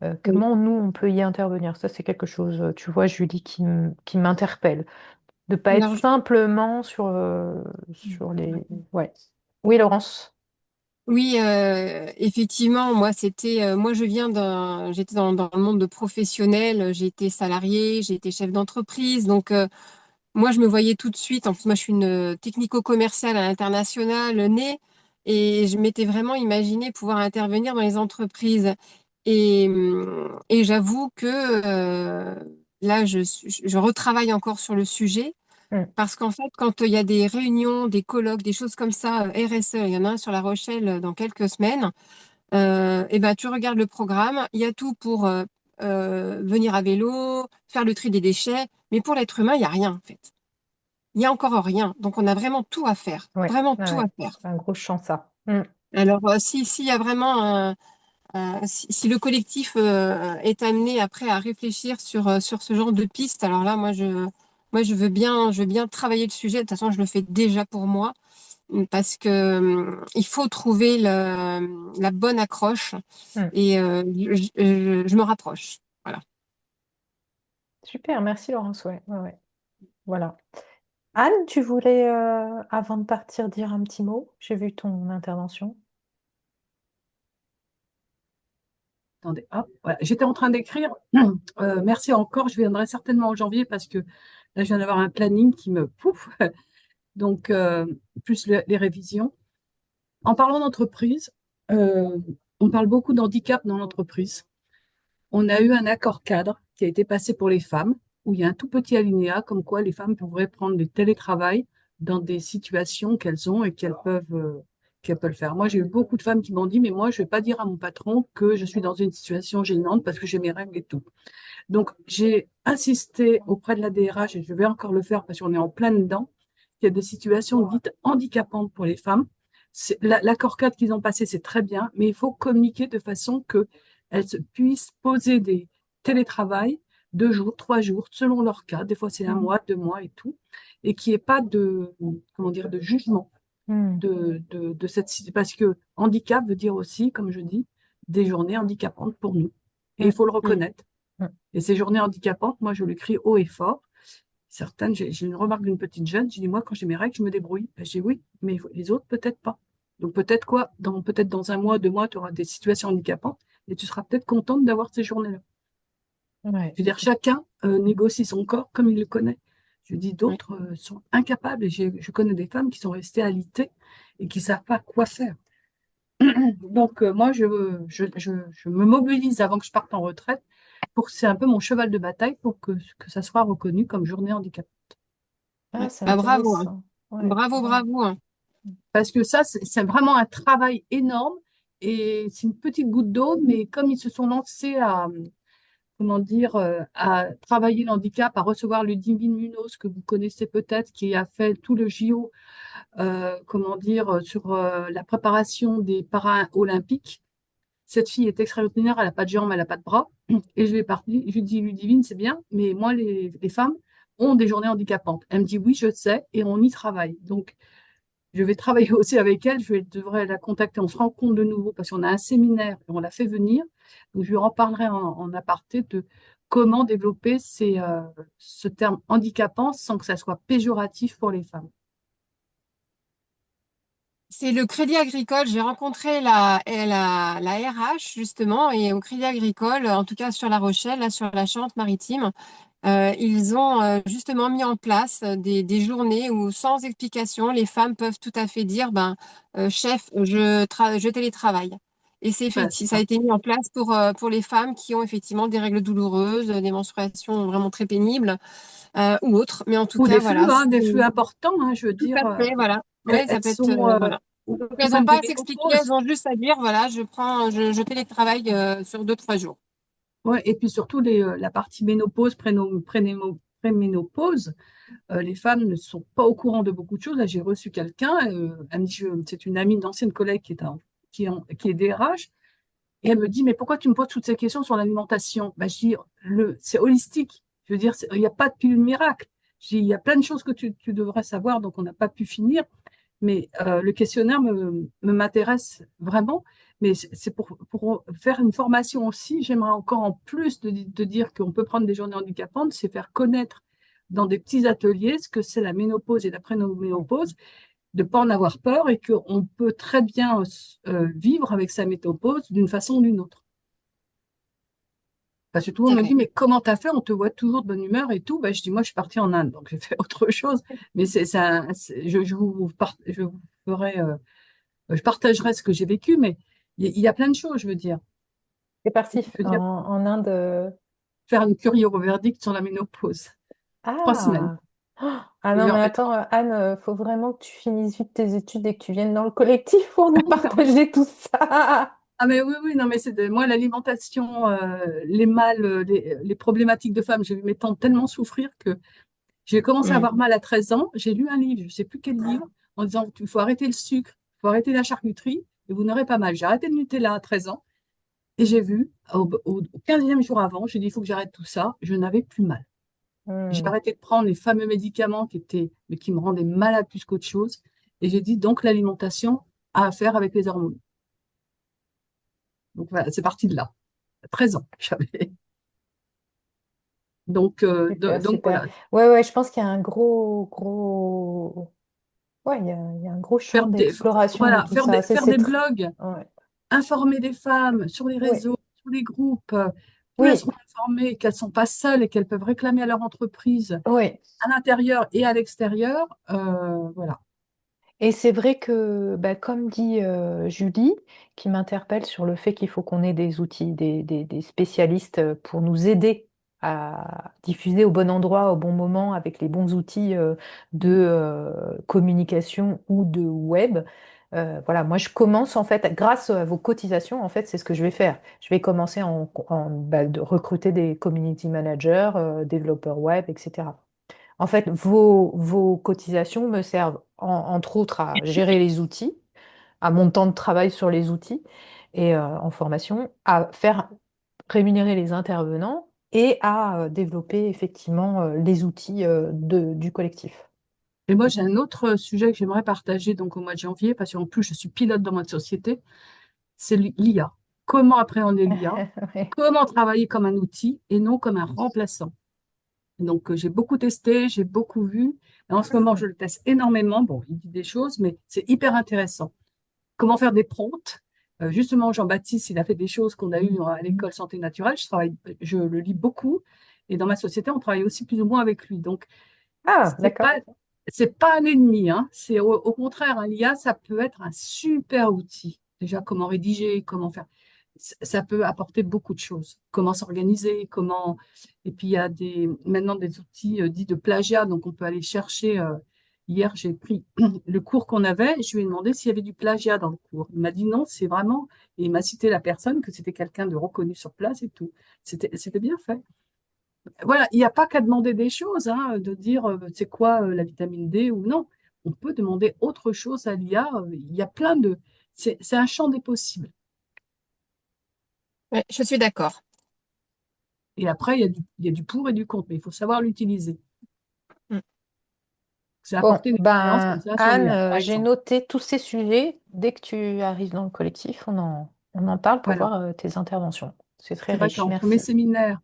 Oui. Comment nous, on peut y intervenir? Ça, c'est quelque chose, tu vois, Julie, qui m'interpelle. De pas être alors, simplement sur les... Ouais. Oui, Laurence. oui, effectivement, moi, j'étais dans le monde de professionnel, j'ai été salariée, j'ai été chef d'entreprise, donc moi, je me voyais tout de suite. En plus, moi, je suis une technico-commerciale à l'international née, et je m'étais vraiment imaginé pouvoir intervenir dans les entreprises. Et j'avoue que là, je retravaille encore sur le sujet. Mm. Parce qu'en fait, quand il y a des réunions, des colloques, des choses comme ça, RSE, il y en a un sur La Rochelle dans quelques semaines, et ben, tu regardes le programme, il y a tout pour venir à vélo, faire le tri des déchets, mais pour l'être humain, il n'y a rien en fait. Il n'y a encore rien. Donc, on a vraiment tout à faire, Ouais, vraiment ouais, tout à ouais. faire. C'est un gros champ, ça. Mm. Alors, s'il y a vraiment si le collectif est amené après à réfléchir sur ce genre de piste, alors là, moi, je veux bien travailler le sujet. De toute façon, je le fais déjà pour moi parce que il faut trouver la bonne accroche Mm. et je me rapproche. Voilà. Super, merci Laurence. Ouais, ouais, ouais. Voilà. Anne, tu voulais, avant de partir, dire un petit mot? J'ai vu ton intervention. Attendez, hop, voilà. J'étais en train d'écrire. Merci encore. Je viendrai certainement en janvier parce que là, je viens d'avoir un planning qui me pouf. Donc, plus les révisions. En parlant d'entreprise, euh, on parle beaucoup d'handicap dans l'entreprise. On a eu un accord cadre qui a été passé pour les femmes, où il y a un tout petit alinéa comme quoi les femmes pourraient prendre du télétravail dans des situations qu'elles ont et qu'elles peuvent faire. Moi, j'ai eu beaucoup de femmes qui m'ont dit, mais moi, je vais pas dire à mon patron que je suis dans une situation gênante parce que j'ai mes règles et tout. Donc, j'ai insisté auprès de la DRH et je vais encore le faire parce qu'on est en plein dedans. Il y a des situations dites handicapantes pour les femmes. L'accord cadre qu'ils ont passé, c'est très bien, mais il faut communiquer de façon que elles puissent poser des télétravails 2 jours, 3 jours, selon leur cas. Des fois, c'est un Mm. mois, 2 mois et tout. Et qu'il n'y ait pas de, comment dire, de jugement Mm. de cette situation. Parce que handicap veut dire aussi, comme je dis, des journées handicapantes pour nous. Et il Mm. faut le Mm. reconnaître. Mm. Et ces journées handicapantes, moi, je le crie haut et fort. Certaines, j'ai une remarque d'une petite jeune, j'ai dit, moi, quand j'ai mes règles, je me débrouille. Ben, j'ai dit oui, mais les autres, peut-être pas. Donc peut-être quoi, peut-être dans un mois, 2 mois, tu auras des situations handicapantes et tu seras peut-être contente d'avoir ces journées-là. Ouais. Je veux dire, chacun négocie son corps comme il le connaît. Je dis, Oui. d'autres sont incapables et je connais des femmes qui sont restées alitées et qui ne savent pas quoi faire. Donc moi, je me mobilise avant que je parte en retraite pour que c'est un peu mon cheval de bataille pour que ça soit reconnu comme journée handicap. Ah, Ouais. c'est Bah, bravo, hein. intéressant. Ouais. Bravo, Ouais. bravo, hein. Parce que ça, c'est vraiment un travail énorme et c'est une petite goutte d'eau, mais comme ils se sont lancés à, comment dire, à travailler l'handicap, à recevoir le Divine Munoz, que vous connaissez peut-être, qui a fait tout le JO, comment dire, sur la préparation des Paralympiques. Cette fille est extraordinaire, elle n'a pas de jambes, elle n'a pas de bras. Et je vais partir, je lui dis, Ludivine, c'est bien, mais moi, les femmes ont des journées handicapantes. Elle me dit, oui, je sais, et on y travaille. Donc, je vais travailler aussi avec elle, devrais la contacter, on se rencontre de nouveau parce qu'on a un séminaire et on l'a fait venir. Donc, je lui en parlerai en aparté de comment développer ce terme handicapant sans que ça soit péjoratif pour les femmes. C'est le Crédit Agricole. J'ai rencontré la RH justement et au Crédit Agricole, en tout cas sur La Rochelle, là sur la Charente-Maritime, ils ont justement mis en place des journées où sans explication, les femmes peuvent tout à fait dire, ben, chef, je télétravaille. Et Ben, c'est ça a ça. été mis en place pour les femmes qui ont effectivement des règles douloureuses, des menstruations vraiment très pénibles ou autres. Mais en tout Ou cas, voilà, des flux importants, hein, je veux tout dire, à fait, voilà. Ouais, ça elles peut être, sont, voilà. Donc, ou elles n'ont même pas des à s'expliquer, elles ménopauses. ont juste à dire, voilà, je télétravaille sur 2, 3 jours. Ouais, et puis surtout la partie ménopause, préménopause, les femmes ne sont pas au courant de beaucoup de choses. Là, j'ai reçu quelqu'un, elle me dit, c'est une amie, une ancienne collègue qui est DRH, et elle me dit, mais pourquoi tu me poses toutes ces questions sur l'alimentation? Ben, je dis, c'est holistique. Je veux dire, il n'y a pas de pilule miracle. Je dis, il y a plein de choses que tu devrais savoir, donc on n'a pas pu finir. Mais le questionnaire m'intéresse vraiment. Mais c'est pour faire une formation aussi. J'aimerais encore, en plus de dire qu'on peut prendre des journées handicapantes, c'est faire connaître dans des petits ateliers ce que c'est la ménopause et la préménopause, de ne pas en avoir peur et qu'on peut très bien vivre avec sa ménopause d'une façon ou d'une autre. Parce que tout le Tout monde à me dit, fait. mais comment t'as fait? On te voit toujours de bonne humeur et tout. Ben, je dis, moi, je suis partie en Inde, donc j'ai fait autre chose. Mais je vous ferai je partagerai ce que j'ai vécu, mais il y a plein de choses, je veux dire. C'est parti Je veux dire, en Inde. faire une curie au verdict sur la ménopause. 3 semaines. Ah! Ah Et non, genre, mais attends, Anne, faut vraiment que tu finisses vite tes études et que tu viennes dans le collectif pour nous partager tout ça. ah, mais oui, oui, non, mais moi, l'alimentation, les mâles, les problématiques de femmes, j'ai vu mes tantes tellement souffrir que j'ai commencé à Mm. avoir mal à 13 ans. J'ai lu un livre, je ne sais plus quel livre, en disant, il faut arrêter le sucre, il faut arrêter la charcuterie, et vous n'aurez pas mal. J'ai arrêté le Nutella à 13 ans, et j'ai vu, au 15e jour avant, j'ai dit, il faut que j'arrête tout ça, je n'avais plus mal. J'ai Hmm. arrêté de prendre les fameux médicaments mais qui me rendaient malade plus qu'autre chose. Et j'ai dit, donc l'alimentation a à faire avec les hormones. Donc voilà, c'est parti de là. 13 ans, j'avais. Super, Donc super. voilà, Ouais, ouais, je pense qu'il y a un gros. Ouais, il y a un gros champ faire des, d'exploration de voilà, tout ça. faire des blogs, Ouais. informer les femmes sur les Oui, réseaux, sur les groupes, plus elles oui, seront informées qu'elles ne sont pas seules et qu'elles peuvent réclamer à leur entreprise oui. à l'intérieur et à l'extérieur. Voilà. Et c'est vrai que, bah, comme dit Julie, qui m'interpelle sur le fait qu'il faut qu'on ait des outils, des spécialistes pour nous aider à diffuser au bon endroit, au bon moment, avec les bons outils de communication ou de web. Voilà, moi je commence en fait, grâce à vos cotisations, en fait, c'est ce que je vais faire. Je vais commencer de recruter des community managers, développeurs web, etc. En fait, vos cotisations me servent entre autres à gérer les outils, à mon temps de travail sur les outils et en formation, à faire rémunérer les intervenants et à développer effectivement les outils du collectif. Et moi, j'ai un autre sujet que j'aimerais partager donc au mois de janvier, parce qu'en plus, je suis pilote dans ma société, c'est l'IA. Comment appréhender l'IA? Ouais. Comment travailler comme un outil et non comme un remplaçant? Donc, j'ai beaucoup testé, j'ai beaucoup vu. Et en ce moment, je le teste énormément. Bon, il dit des choses, mais c'est hyper intéressant. Comment faire des prompts? Justement, Jean-Baptiste, il a fait des choses qu'on a eues à l'école santé naturelle. Je le lis beaucoup. Et dans ma société, on travaille aussi plus ou moins avec lui. Donc, Ah, c'est d'accord. pas, c'est pas un ennemi, hein. C'est au contraire, hein, l'IA, ça peut être un super outil. Déjà, comment rédiger, comment faire. Ça peut apporter beaucoup de choses. Comment s'organiser, comment. Et puis, il y a maintenant des outils dits de plagiat. Donc, on peut aller chercher. Hier, j'ai pris le cours qu'on avait. Je lui ai demandé s'il y avait du plagiat dans le cours. Il m'a dit non, c'est vraiment. Et il m'a cité la personne, que c'était quelqu'un de reconnu sur place et tout. C'était bien fait. Voilà, il n'y a pas qu'à demander des choses, hein, de dire c'est quoi la vitamine D ou non. On peut demander autre chose à l'IA. Il y a plein de. C'est un champ des possibles. Ouais, je suis d'accord. Et après, il y a du pour et du contre, mais il faut savoir l'utiliser. Mm. C'est Bon, apporter une expérience comme ben ça sur Anne, l'IA, par j'ai exemple. noté tous ces sujets. Dès que tu arrives dans le collectif, on en parle pour Voilà. voir tes interventions. C'est très C'est vrai riche, qu'entre mes merci. séminaires,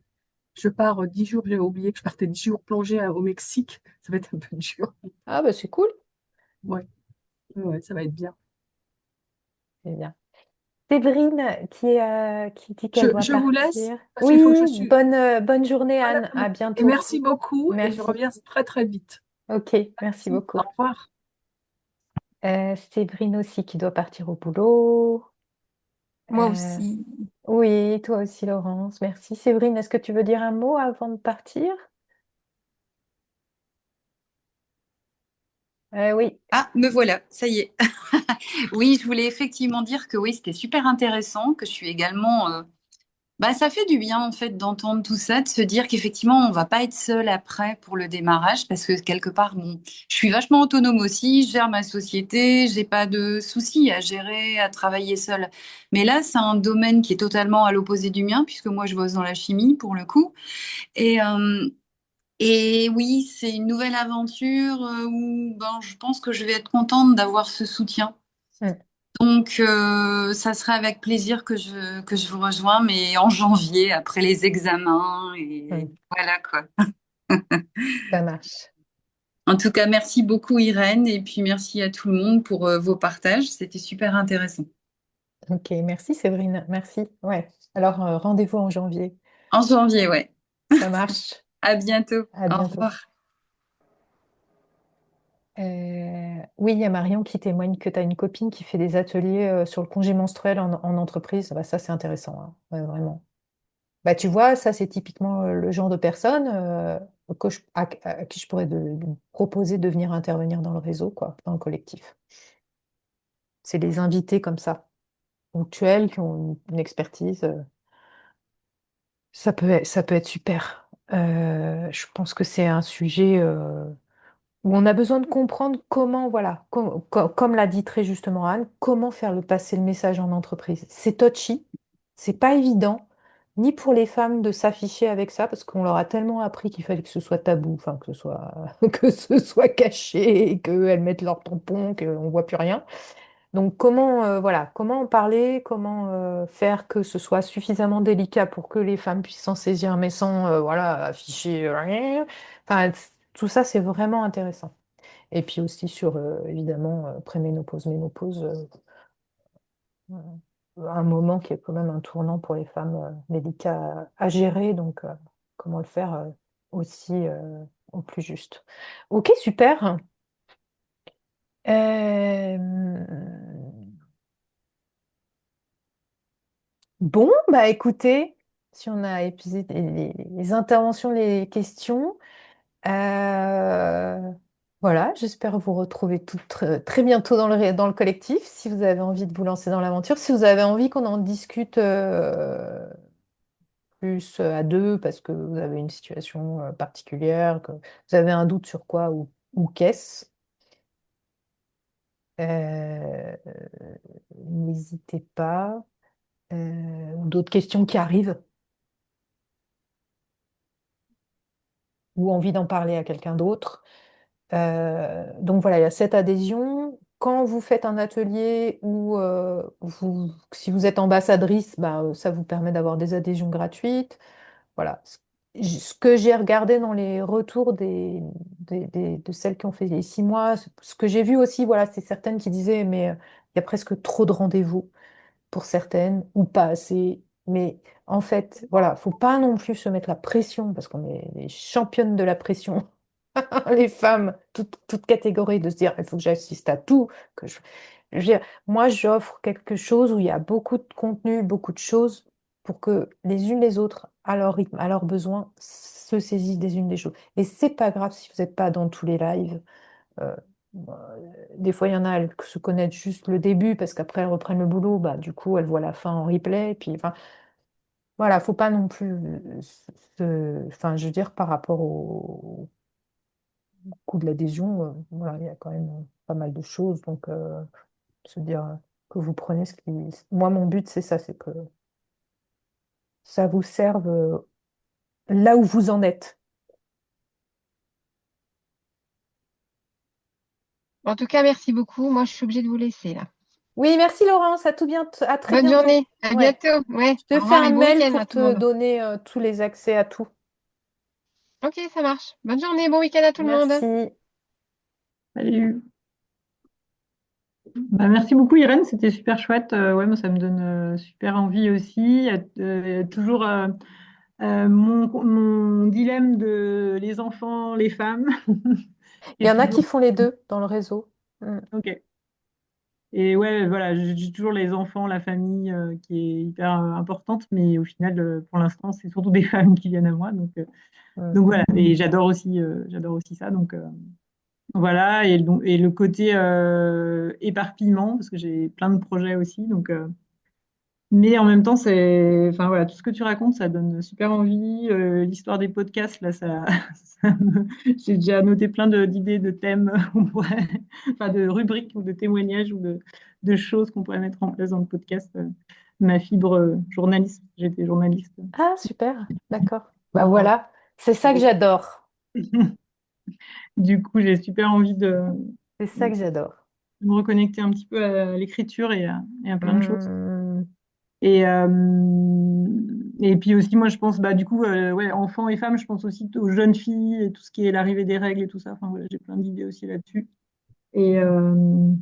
je pars 10 jours, j'ai oublié que je partais 10 jours plongée au Mexique. Ça va être un peu dur. Ah, bah c'est cool. Ouais, ouais, ça va être bien. C'est bien. Séverine qui dit qu'elle doit Je vous laisse partir. parce qu'il faut que je Oui, suis. bonne journée, Voilà. Anne. À Et bientôt. merci beaucoup et je Merci. reviens très très vite. Ok, merci Merci. Au beaucoup. revoir. Séverine aussi qui doit partir au boulot. Moi Euh, aussi. oui, toi aussi, Laurence. Merci. Séverine, est-ce que tu veux dire un mot avant de partir? Oui. Ah, me voilà, ça y est. Oui, je voulais effectivement dire que oui, c'était super intéressant, que je suis également. Bah, ça fait du bien en fait d'entendre tout ça, de se dire qu'effectivement on va pas être seul après pour le démarrage, parce que quelque part, bon, je suis vachement autonome aussi, je gère ma société, j'ai pas de soucis à gérer, à travailler seule. Mais là, c'est un domaine qui est totalement à l'opposé du mien, puisque moi je bosse dans la chimie pour le coup. Et, euh, et oui, c'est une nouvelle aventure où ben, je pense que je vais être contente d'avoir ce soutien. Mm, Donc, ça serait avec plaisir que je vous rejoins, mais en janvier, après les examens, et mm, voilà quoi. ça marche. En tout cas, merci beaucoup Irène, et puis merci à tout le monde pour vos partages, c'était super intéressant. Ok, merci Séverine. Merci. Ouais. Alors, rendez-vous en janvier. En janvier, ouais. Ça marche. À bientôt. À Au bientôt. revoir. Oui, il y a Marion qui témoigne que tu as une copine qui fait des ateliers sur le congé menstruel en entreprise. Bah, ça, c'est intéressant, hein. Ouais, vraiment. Bah, tu vois, ça, c'est typiquement le genre de personne à qui je pourrais de proposer de venir intervenir dans le réseau, quoi, dans le collectif. C'est les invités comme ça, ponctuels, qui ont une expertise. Ça peut être super. Je pense que c'est un sujet où on a besoin de comprendre comment, voilà, comme l'a dit très justement Anne, comment faire passer le message en entreprise. C'est touchy, c'est pas évident, ni pour les femmes de s'afficher avec ça, parce qu'on leur a tellement appris qu'il fallait que ce soit tabou, enfin que ce soit, que ce soit caché, qu'elles mettent leur tampon, qu'on voit plus rien. Donc comment, voilà, comment en parler, comment faire que ce soit suffisamment délicat pour que les femmes puissent s'en saisir, mais sans, voilà, afficher rien. Enfin, tout ça, c'est vraiment intéressant. Et puis aussi sur, évidemment, préménopause, ménopause, un moment qui est quand même un tournant pour les femmes délicat à gérer. Donc, comment le faire aussi au plus juste. Ok, super. Euh, Bon, bah écoutez, si on a épuisé les interventions, les questions, euh, voilà, j'espère vous retrouver toutes très bientôt dans le collectif, si vous avez envie de vous lancer dans l'aventure, si vous avez envie qu'on en discute plus à deux, parce que vous avez une situation particulière, que vous avez un doute sur quoi ou qu'est-ce, euh, n'hésitez pas, ou d'autres questions qui arrivent. ou envie d'en parler à quelqu'un d'autre. Donc voilà, il y a cette adhésion. Quand vous faites un atelier ou si vous êtes ambassadrice, bah, ça vous permet d'avoir des adhésions gratuites. Voilà. Ce que j'ai regardé dans les retours de celles qui ont fait les 6 mois, ce que j'ai vu aussi, voilà, c'est certaines qui disaient, mais il y a presque trop de rendez-vous pour certaines ou pas assez. Mais en fait, voilà, faut pas non plus se mettre la pression parce qu'on est les championnes de la pression, les femmes, toutes catégories, de se dire, il faut que j'assiste à tout. Je veux dire, moi, j'offre quelque chose où il y a beaucoup de contenu, beaucoup de choses pour que les unes les autres, à leur rythme, à leurs besoins, se saisissent des unes des choses. Et c'est pas grave si vous n'êtes pas dans tous les lives. Euh, des fois, il y en a, elles se connaissent juste le début parce qu'après, elles reprennent le boulot. Bah, du coup, elles voient la fin en replay. Puis, enfin, voilà, faut pas non plus enfin, je veux dire, par rapport au coût de l'adhésion, voilà, il y a quand même pas mal de choses. Donc, se dire que vous prenez ce qui. Moi, mon but, c'est ça, c'est que ça vous serve là où vous en êtes. En tout cas, merci beaucoup. Moi, je suis obligée de vous laisser là. Oui, merci Laurence, à tout à très Bonne bientôt. journée. À Ouais. bientôt. Ouais. Je te Au fais revoir un et bon mail week-end pour à tout le te monde. donner tous les accès à tout. Ok, ça marche. Bonne journée, bon week-end à tout le monde. Merci. Salut. Bah, merci beaucoup Irène, c'était super chouette. Ouais, moi ça me donne super envie aussi. Toujours mon dilemme de les enfants, les femmes. Il y Et en a toujours, qui font les deux dans le réseau. Mm. ok. Et ouais, voilà, j'ai toujours les enfants, la famille qui est hyper importante, mais au final, pour l'instant, c'est surtout des femmes qui viennent à moi. Mm. Donc voilà, et j'adore aussi ça. Voilà, et le côté éparpillement, parce que j'ai plein de projets aussi. Mais en même temps, enfin voilà, tout ce que tu racontes, ça donne super envie. L'histoire des podcasts, là, j'ai déjà noté plein d'idées, de thèmes, enfin de rubriques ou de témoignages ou de choses qu'on pourrait mettre en place dans le podcast. Ma fibre journaliste, j'étais journaliste. Ah, super. D'accord. Bah voilà, c'est ça que j'adore. Du coup, j'ai super envie C'est ça que j'adore. me reconnecter un petit peu à l'écriture et à plein de choses. Mm. Et, euh, et puis aussi, moi, je pense, bah, du coup, ouais, enfants et femmes, je pense aussi aux jeunes filles et tout ce qui est l'arrivée des règles et tout ça. Enfin, voilà, j'ai plein d'idées aussi là-dessus. Et, euh,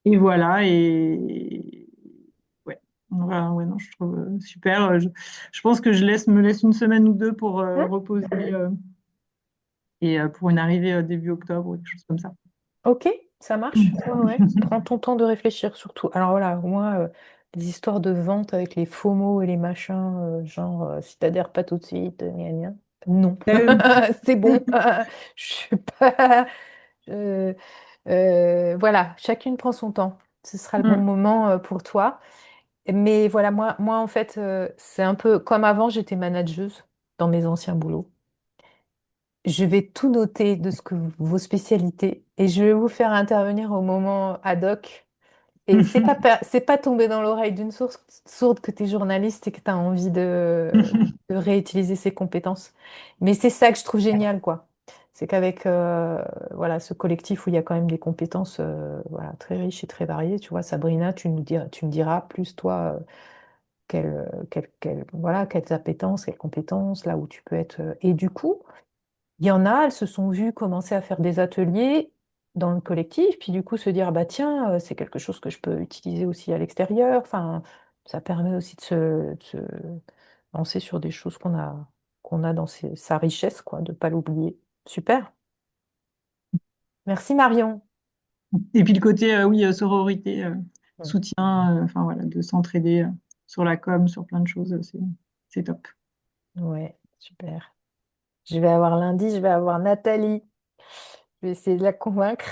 et voilà. Et ouais, voilà, ouais, non, je trouve super. Je pense que me laisse une semaine ou deux pour Hein. reposer et pour une arrivée début octobre ou quelque chose comme ça. Ok, ça marche. Ouais, ouais. Prends ton temps de réfléchir surtout. Alors voilà, moi, les histoires de vente avec les faux mots et les machins, genre, si t'adhères pas tout de suite, gna gna. Non, Euh, c'est bon. Je suis pas. euh, voilà, chacune prend son temps. Ce sera le bon mm, moment pour toi. Mais voilà, moi en fait, c'est un peu comme avant, j'étais manageuse dans mes anciens boulots. Je vais tout noter de ce que vos spécialités et je vais vous faire intervenir au moment ad hoc. Et c'est pas tomber dans l'oreille d'une source sourde que tu es journaliste et que tu as envie de réutiliser ces compétences. Mais c'est ça que je trouve génial, quoi. C'est qu'avec voilà, ce collectif où il y a quand même des compétences voilà, très riches et très variées, tu vois, Sabrina, tu me diras plus toi voilà, quelles appétences, quelles compétences, là où tu peux être. Et du coup, il y en a, elles se sont vues commencer à faire des ateliers dans le collectif, puis du coup se dire, bah tiens, c'est quelque chose que je peux utiliser aussi à l'extérieur. Enfin, ça permet aussi de se lancer sur des choses qu'on a dans sa richesse, quoi, de ne pas l'oublier. Super. Merci Marion. Et puis le côté, oui, sororité, Mm. soutien, enfin voilà, de s'entraider sur la com, sur plein de choses, c'est top. Ouais, super. Je vais avoir Nathalie. Je vais essayer de la convaincre.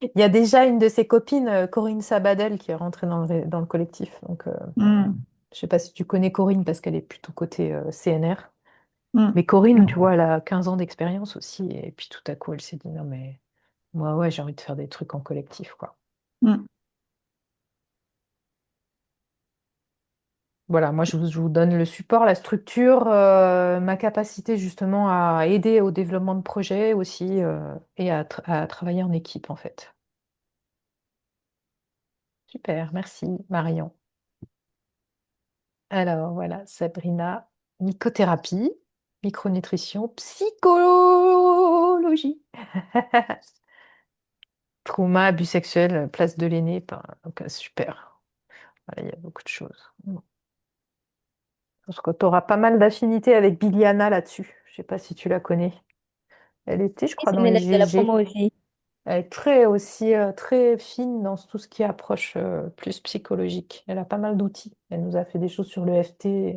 Il y a déjà une de ses copines, Corinne Sabadell, qui est rentrée dans le collectif. Donc, Mm, je sais pas si tu connais Corinne parce qu'elle est plutôt côté CNR. mm, Mais Corinne, tu vois, elle a 15 ans d'expérience aussi. Et puis tout à coup, elle s'est dit, non, mais moi, ouais, j'ai envie de faire des trucs en collectif, quoi. mm. Voilà, moi je vous donne le support, la structure, ma capacité justement à aider au développement de projets aussi et à travailler en équipe en fait. Super, merci Marion. Alors voilà, Sabrina, mycothérapie, micronutrition, psychologie, trauma, abus sexuels, place de l'aîné. Donc, super. Voilà, il y a beaucoup de choses. Je pense que tu auras pas mal d'affinités avec Biliana là-dessus. Je sais pas si tu la connais. Elle était, je Oui, crois, c'est dans une les élève de la GG. promo aussi. Elle est très aussi très fine dans tout ce qui approche plus psychologique. Elle a pas mal d'outils. Elle nous a fait des choses sur le FT.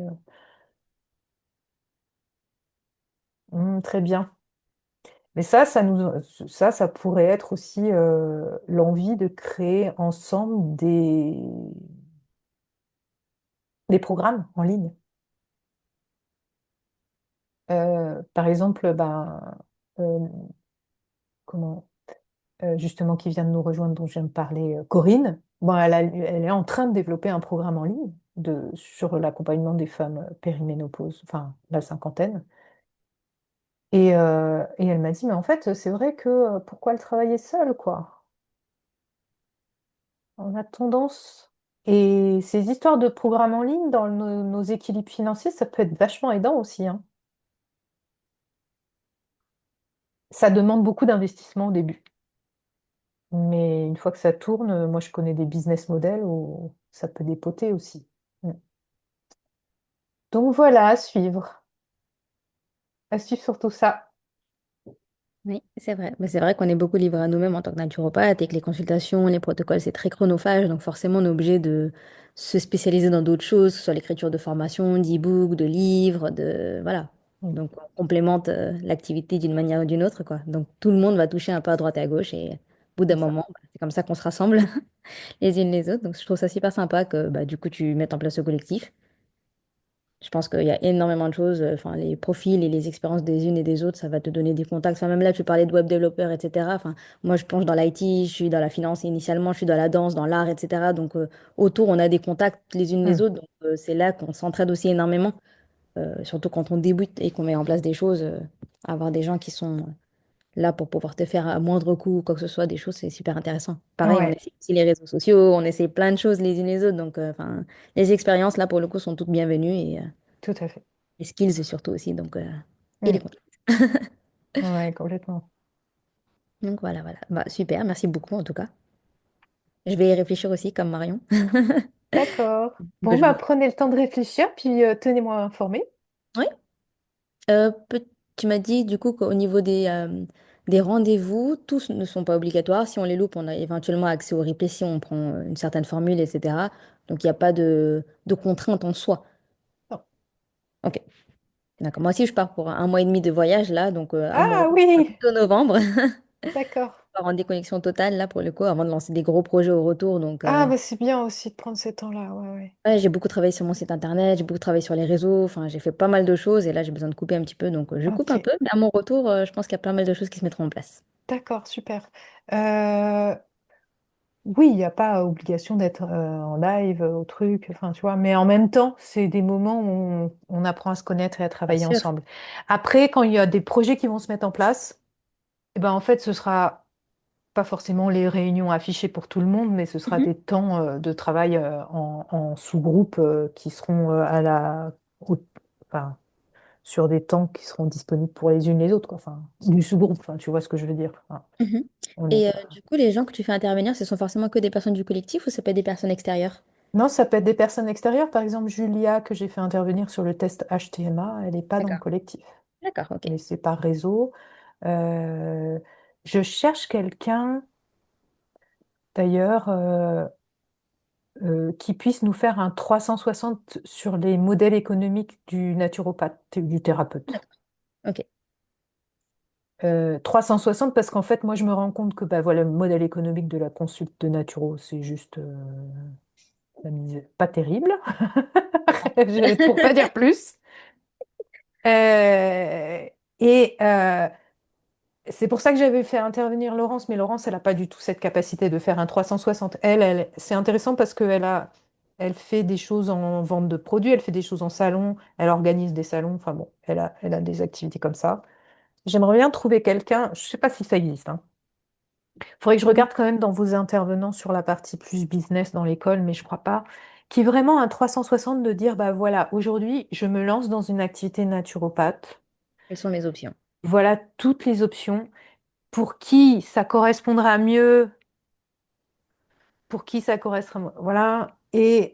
Très bien. Mais ça pourrait être aussi l'envie de créer ensemble des programmes en ligne. Par exemple, ben, euh, comment, justement, qui vient de nous rejoindre, dont je viens de parler, Corinne. Bon, elle est en train de développer un programme en ligne sur l'accompagnement des femmes périménopause, enfin, la cinquantaine. Et elle m'a dit, mais en fait, c'est vrai que pourquoi elle travaillait seule, quoi? On a tendance. Et ces histoires de programmes en ligne dans nos équilibres financiers, ça peut être vachement aidant aussi, hein. Ça demande beaucoup d'investissement au début. Mais une fois que ça tourne, moi je connais des business models où ça peut dépoter aussi. Mm. Donc voilà, à suivre. À suivre sur tout ça. Oui, c'est vrai. Mais c'est vrai qu'on est beaucoup livré à nous-mêmes en tant que naturopathe et que les consultations, les protocoles, c'est très chronophage. Donc forcément, on est obligé de se spécialiser dans d'autres choses, que ce soit l'écriture de formation, d'e-books, de livres, de... Voilà. Mm. Donc on complémente l'activité d'une manière ou d'une autre, quoi. Donc tout le monde va toucher un peu à droite et à gauche et au bout d'un C'est ça. moment, bah, c'est comme ça qu'on se rassemble les unes les autres. Donc je trouve ça super sympa que bah, du coup tu mettes en place ce collectif. Je pense qu'il y a énormément de choses, enfin, les profils et les expériences des unes et des autres, ça va te donner des contacts. Enfin, même là, tu parlais de web développeur, etc. Enfin, moi, je plonge dans l'IT, je suis dans la finance initialement, je suis dans la danse, dans l'art, etc. Donc, autour, on a des contacts les unes les Mm. autres. Donc, c'est là qu'on s'entraide aussi énormément, surtout quand on débute et qu'on met en place des choses. Avoir des gens qui sont là pour pouvoir te faire à moindre coût ou quoi que ce soit, des choses, c'est super intéressant. Pareil, on Ouais, essaie aussi les réseaux sociaux, on essaie plein de choses les unes les autres. Donc, enfin, les expériences, là, pour le coup, sont toutes bienvenues et tout à fait. les skills surtout aussi, donc, et les Mm. contacts. Ouais, complètement. Donc voilà, voilà. Bah, super, merci beaucoup en tout cas. Je vais y réfléchir aussi comme Marion. D'accord. Bah, Bon, je bah, vous... prenez le temps de réfléchir, puis tenez-moi informé. Oui. Tu m'as dit du coup qu'au niveau des rendez-vous, tous ne sont pas obligatoires. Si on les loupe, on a éventuellement accès au replay si on prend une certaine formule, etc. Donc il n'y a pas de contrainte en soi. Non. Ok, d'accord. Moi aussi, je pars pour un mois et demi de voyage là, donc à mon Ah retour, ce sera oui, plutôt novembre. d'accord. Je pars en déconnexion totale là pour le coup, avant de lancer des gros projets au retour. Donc, Ah, bah, c'est bien aussi de prendre ces temps-là. Ouais, ouais. ouais, j'ai beaucoup travaillé sur mon site internet, j'ai beaucoup travaillé sur les réseaux, enfin j'ai fait pas mal de choses et là j'ai besoin de couper un petit peu, donc je coupe un Ok, peu, mais à mon retour, je pense qu'il y a pas mal de choses qui se mettront en place. d'accord, super. Euh, Oui, il n'y a pas obligation d'être en live au truc, enfin, tu vois, mais en même temps, c'est des moments où on apprend à se connaître et à Bien travailler sûr. ensemble. Après, quand il y a des projets qui vont se mettre en place, eh ben, en fait, ce sera pas forcément les réunions affichées pour tout le monde, mais ce sera Mhm. des temps de travail en sous-groupe qui seront au- enfin, sur des temps qui seront disponibles pour les unes les autres, quoi. Enfin, du sous-groupe, enfin, tu vois ce que je veux dire. Enfin, Mhm. on n'est Et pas. du coup, les gens que tu fais intervenir, ce sont forcément que des personnes du collectif ou ça peut être des personnes extérieures? Non, ça peut être des personnes extérieures. Par exemple, Julia, que j'ai fait intervenir sur le test HTMA, elle n'est pas dans le D'accord. collectif, D'accord, ok. mais c'est par réseau. Euh, je cherche quelqu'un, d'ailleurs, qui puisse nous faire un 360 sur les modèles économiques du naturopathe, du thérapeute. D'accord. Ok. 360 parce qu'en fait, moi, je me rends compte que bah, voilà, le modèle économique de la consulte de naturo, c'est juste pas terrible, pour pas dire plus. Euh, et c'est pour ça que j'avais fait intervenir Laurence, mais Laurence, elle n'a pas du tout cette capacité de faire un 360. C'est intéressant parce qu'elle a elle fait des choses en vente de produits, elle fait des choses en salon, elle organise des salons, enfin bon, elle a des activités comme ça. J'aimerais bien trouver quelqu'un, je ne sais pas si ça existe, hein. Faudrait que je Mhm. regarde quand même dans vos intervenants sur la partie plus business dans l'école, mais je crois pas. Qui est vraiment un 360 de dire, bah voilà, aujourd'hui, je me lance dans une activité naturopathe. Quelles sont mes options? Voilà toutes les options. Pour qui ça correspondra mieux, pour qui ça correspondra, voilà. Et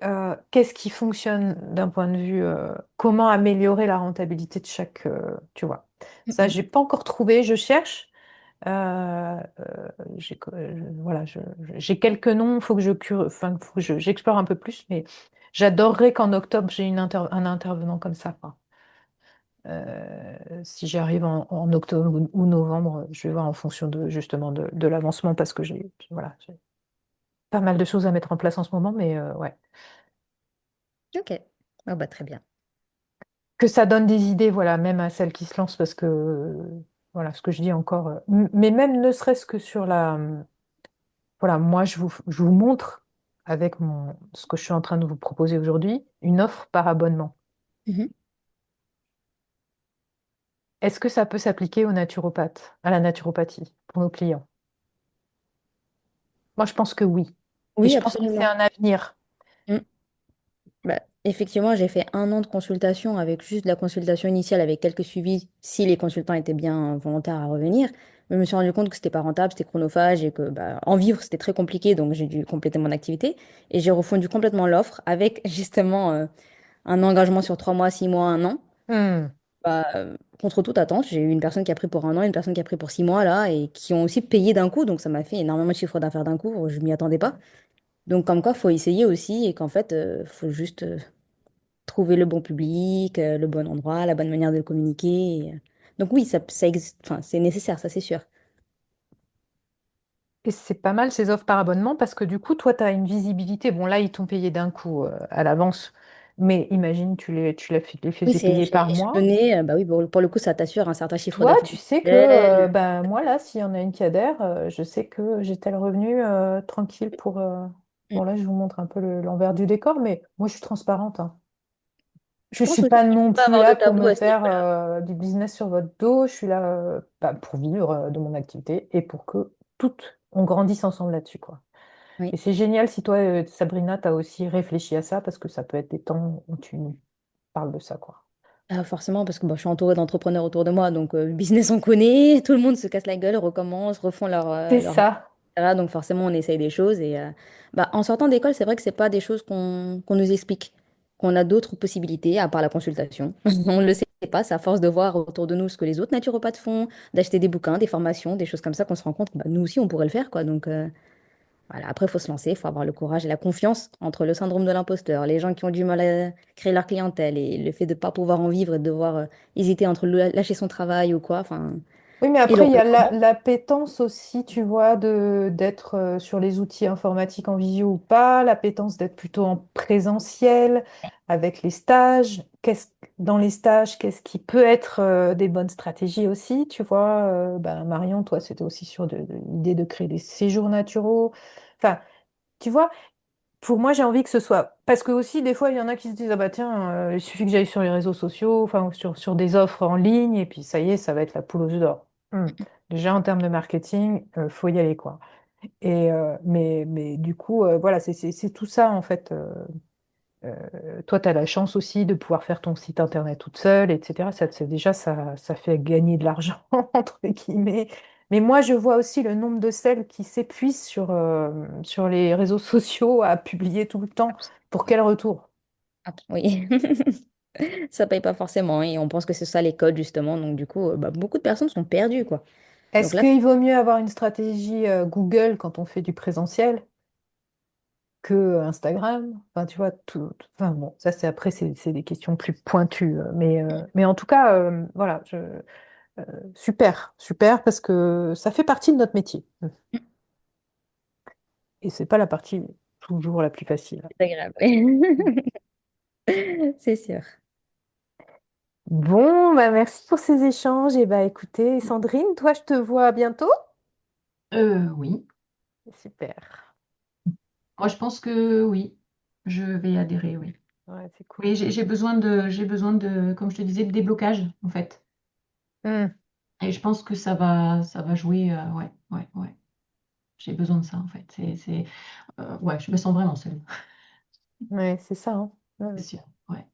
qu'est-ce qui fonctionne d'un point de vue, comment améliorer la rentabilité de chaque, tu vois. Ça, Mhm. j'ai pas encore trouvé, je cherche. Voilà, j'ai quelques noms, il faut que enfin, faut que j'explore un peu plus, mais j'adorerais qu'en octobre, j'ai un intervenant comme ça, quoi. Si j'y arrive en octobre ou novembre, je vais voir en fonction de justement de l'avancement parce que voilà, j'ai pas mal de choses à mettre en place en ce moment, mais ouais. Ok. Ah bah, très bien. Que ça donne des idées, voilà, même à celles qui se lancent parce que voilà, ce que je dis encore, mais même ne serait-ce que sur voilà, moi je vous montre avec ce que je suis en train de vous proposer aujourd'hui, une offre par abonnement. Mhm. Est-ce que ça peut s'appliquer aux naturopathes, à la naturopathie, pour nos clients? Moi, je pense que oui. Et Oui, je pense que c'est absolument. un avenir. Mm. Bah, effectivement, j'ai fait 1 an de consultation avec juste la consultation initiale avec quelques suivis si les consultants étaient bien volontaires à revenir. Mais je me suis rendu compte que c'était pas rentable, c'était chronophage et que bah, en vivre, c'était très compliqué. Donc, j'ai dû compléter mon activité. Et j'ai refondu complètement l'offre avec justement un engagement sur 3 mois, 6 mois, 1 an. Hmm. Bah, contre toute attente, j'ai eu une personne qui a pris pour 1 an, une personne qui a pris pour 6 mois là et qui ont aussi payé d'un coup. Donc, ça m'a fait énormément de chiffre d'affaires d'un coup. Je m'y attendais pas. Donc, comme quoi, faut essayer aussi et qu'en fait, faut juste trouver le bon public, le bon endroit, la bonne manière de le communiquer. Donc oui, ça existe, enfin, c'est nécessaire, ça c'est sûr. Et c'est pas mal ces offres par abonnement parce que du coup, toi, tu as une visibilité. Bon, là, ils t'ont payé d'un coup à l'avance, mais imagine, les Oui, faisais c'est payer par mois. échelonné. Bah oui, pour le coup, ça t'assure un certain chiffre Toi, d'affaires tu sais que mensuel. ben, moi, là, s'il y en a une qui adhère, je sais que j'ai tel revenu tranquille pour. Mm. Bon, là, je vous montre un peu l'envers du décor, mais moi, je suis transparente, hein. Je Je pense suis aussi pas qu'il ne non faut pas plus avoir de là pour tabou me à ce faire niveau-là. du business sur votre dos. Je suis là bah, pour vivre de mon activité et pour que toutes, on grandisse ensemble là-dessus, quoi. Oui. Et c'est génial si toi, Sabrina, tu as aussi réfléchi à ça parce que ça peut être des temps où tu nous parles de ça, quoi. Ah, forcément, parce que bah, je suis entourée d'entrepreneurs autour de moi, donc business on connaît, tout le monde se casse la gueule, recommence, refont C'est leur ça. etc. Donc forcément, on essaye des choses. Et bah, en sortant d'école, c'est vrai que c'est pas des choses qu'on nous explique, qu'on a d'autres possibilités à part la consultation. On ne le sait pas, c'est à force de voir autour de nous ce que les autres naturopathes font, d'acheter des bouquins, des formations, des choses comme ça qu'on se rend compte que bah, nous aussi, on pourrait le faire, quoi. Donc voilà, après, il faut se lancer, il faut avoir le courage et la confiance entre le syndrome de l'imposteur, les gens qui ont du mal à créer leur clientèle et le fait de ne pas pouvoir en vivre et de devoir hésiter entre lâcher son travail ou quoi. Enfin, Oui, mais et après, il y a l'engagement. l'appétence aussi, tu vois, d'être sur les outils informatiques en visio ou pas, l'appétence d'être plutôt en présentiel avec les stages. Dans les stages, qu'est-ce qui peut être des bonnes stratégies aussi, tu vois? Ben, Marion, toi, c'était aussi sur l'idée de créer des séjours naturaux. Enfin, tu vois, pour moi, j'ai envie que ce soit. Parce que aussi, des fois, il y en a qui se disent, ah bah tiens, il suffit que j'aille sur les réseaux sociaux, enfin, ou sur des offres en ligne, et puis ça y est, ça va être la poule aux œufs d'or. Déjà, en termes de marketing, faut y aller, quoi. Mais du coup, voilà, c'est tout ça, en fait. Toi, tu as la chance aussi de pouvoir faire ton site internet toute seule, etc. Déjà, ça fait gagner de l'argent, entre guillemets. Mais moi, je vois aussi le nombre de celles qui s'épuisent sur les réseaux sociaux à publier tout le temps. Pour quel retour? Oui, ça paye pas forcément et on pense que c'est ça les codes justement. Donc du coup, bah, beaucoup de personnes sont perdues, quoi. Donc Est-ce là, qu'il vaut mieux avoir une stratégie Google quand on fait du présentiel que Instagram? Enfin, tu vois, enfin, bon, ça, c'est des questions plus pointues. Mais en tout cas, voilà, super, super, parce que ça fait partie de notre métier. Et c'est pas la partie toujours la plus facile. c'est agréable. Oui. C'est sûr. Bon, bah merci pour ces échanges. Et bah écoutez, Sandrine, toi, je te vois bientôt. Oui, Super. moi je pense que oui. je vais y adhérer, oui. Ouais, c'est cool. Oui, j'ai besoin de, comme je te disais, de déblocage, en fait. Hmm. Et je pense que ça va jouer, ouais, ouais, ouais. J'ai besoin de ça, en fait. Ouais, je me sens vraiment seule, Ouais, c'est ça, hein. Ouais, c'est ouais, sûr. Ouais.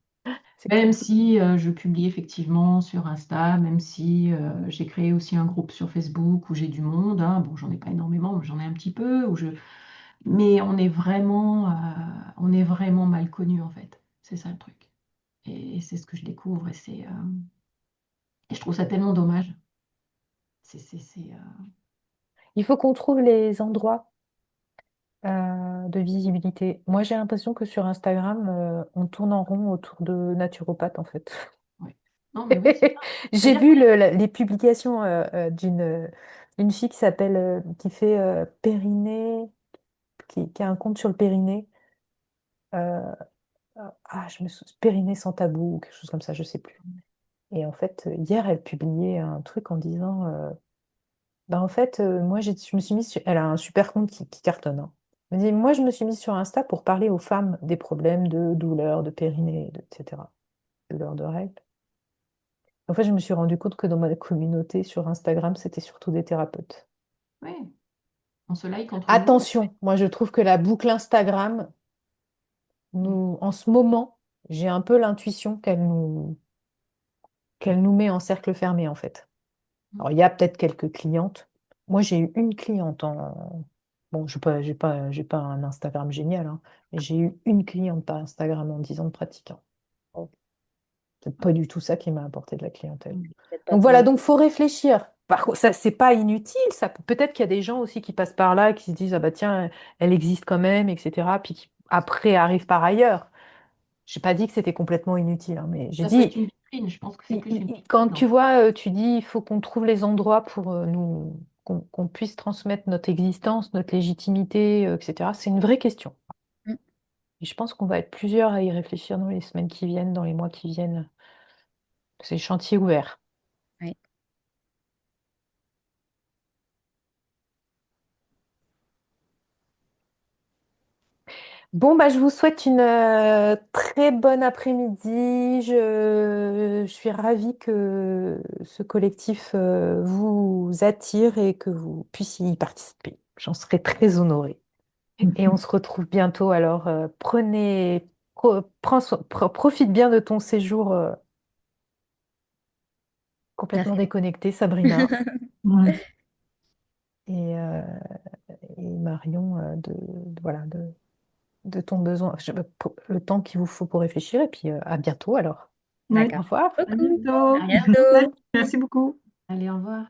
c'est Même clair. si je publie effectivement sur Insta, même si j'ai créé aussi un groupe sur Facebook où j'ai du monde, hein. Bon, j'en ai pas énormément, mais j'en ai un petit peu. Mais on est vraiment mal connu en fait. C'est ça le truc. Et c'est ce que je découvre et je trouve ça tellement dommage. Il faut qu'on trouve les endroits de visibilité. Moi, j'ai l'impression que sur Instagram, on tourne en rond autour de naturopathes, en fait. Ouais. Non, mais oui, c'est ça. J'ai C'est-à-dire vu les publications d'une fille qui s'appelle, qui fait Périnée, qui a un compte sur le Périnée. Euh, Périnée sans tabou ou quelque chose comme ça, je sais plus. Et en fait, hier, elle publiait un truc en disant, bah en fait, moi, je me suis mise sur... Elle a un super compte qui cartonne, hein. Elle me dit, moi, je me suis mise sur Insta pour parler aux femmes des problèmes de douleurs, de périnée, etc., de douleurs de règles. En fait, je me suis rendu compte que dans ma communauté sur Instagram, c'était surtout des thérapeutes. oui, on se like entre nous. Attention, moi, je trouve que la boucle Instagram, en ce moment, j'ai un peu l'intuition qu'elle nous met en cercle fermé, en fait. Alors, il y a peut-être quelques clientes. Moi, j'ai eu une cliente en... Bon, j'ai pas un Instagram génial, hein, mais j'ai eu une cliente par Instagram en 10 ans de pratique, hein. Bon, c'est pas du tout ça qui m'a apporté de la clientèle. Peut-être pas Donc tout le voilà, monde. donc faut réfléchir. Par contre, ça, c'est pas inutile. Ça, peut-être qu'il y a des gens aussi qui passent par là, qui se disent, ah bah tiens, elle existe quand même, etc. Puis qui après arrivent par ailleurs. J'ai pas dit que c'était complètement inutile, hein, mais j'ai Ça peut dit, être une vitrine, je pense que c'est plus une quand vitrine, en tu fait. vois, tu dis, il faut qu'on trouve les endroits pour nous, qu'on puisse transmettre notre existence, notre légitimité, etc. C'est une vraie question. Mm. Et je pense qu'on va être plusieurs à y réfléchir dans les semaines qui viennent, dans les mois qui viennent. C'est chantier ouvert. Ouais. Bon, bah, je vous souhaite une très bonne après-midi. Je suis ravie que ce collectif vous attire et que vous puissiez y participer. J'en serai très honorée. Et on se retrouve bientôt. Alors, profite bien de ton séjour complètement Merci. déconnecté, Sabrina, Ouais. et, euh, et Marion, voilà, de ton besoin, le temps qu'il vous faut pour réfléchir. Et puis, à bientôt alors. Ouais. Au D'accord. revoir. À Beaucoup. bientôt. À bientôt. Merci beaucoup. Allez, au revoir.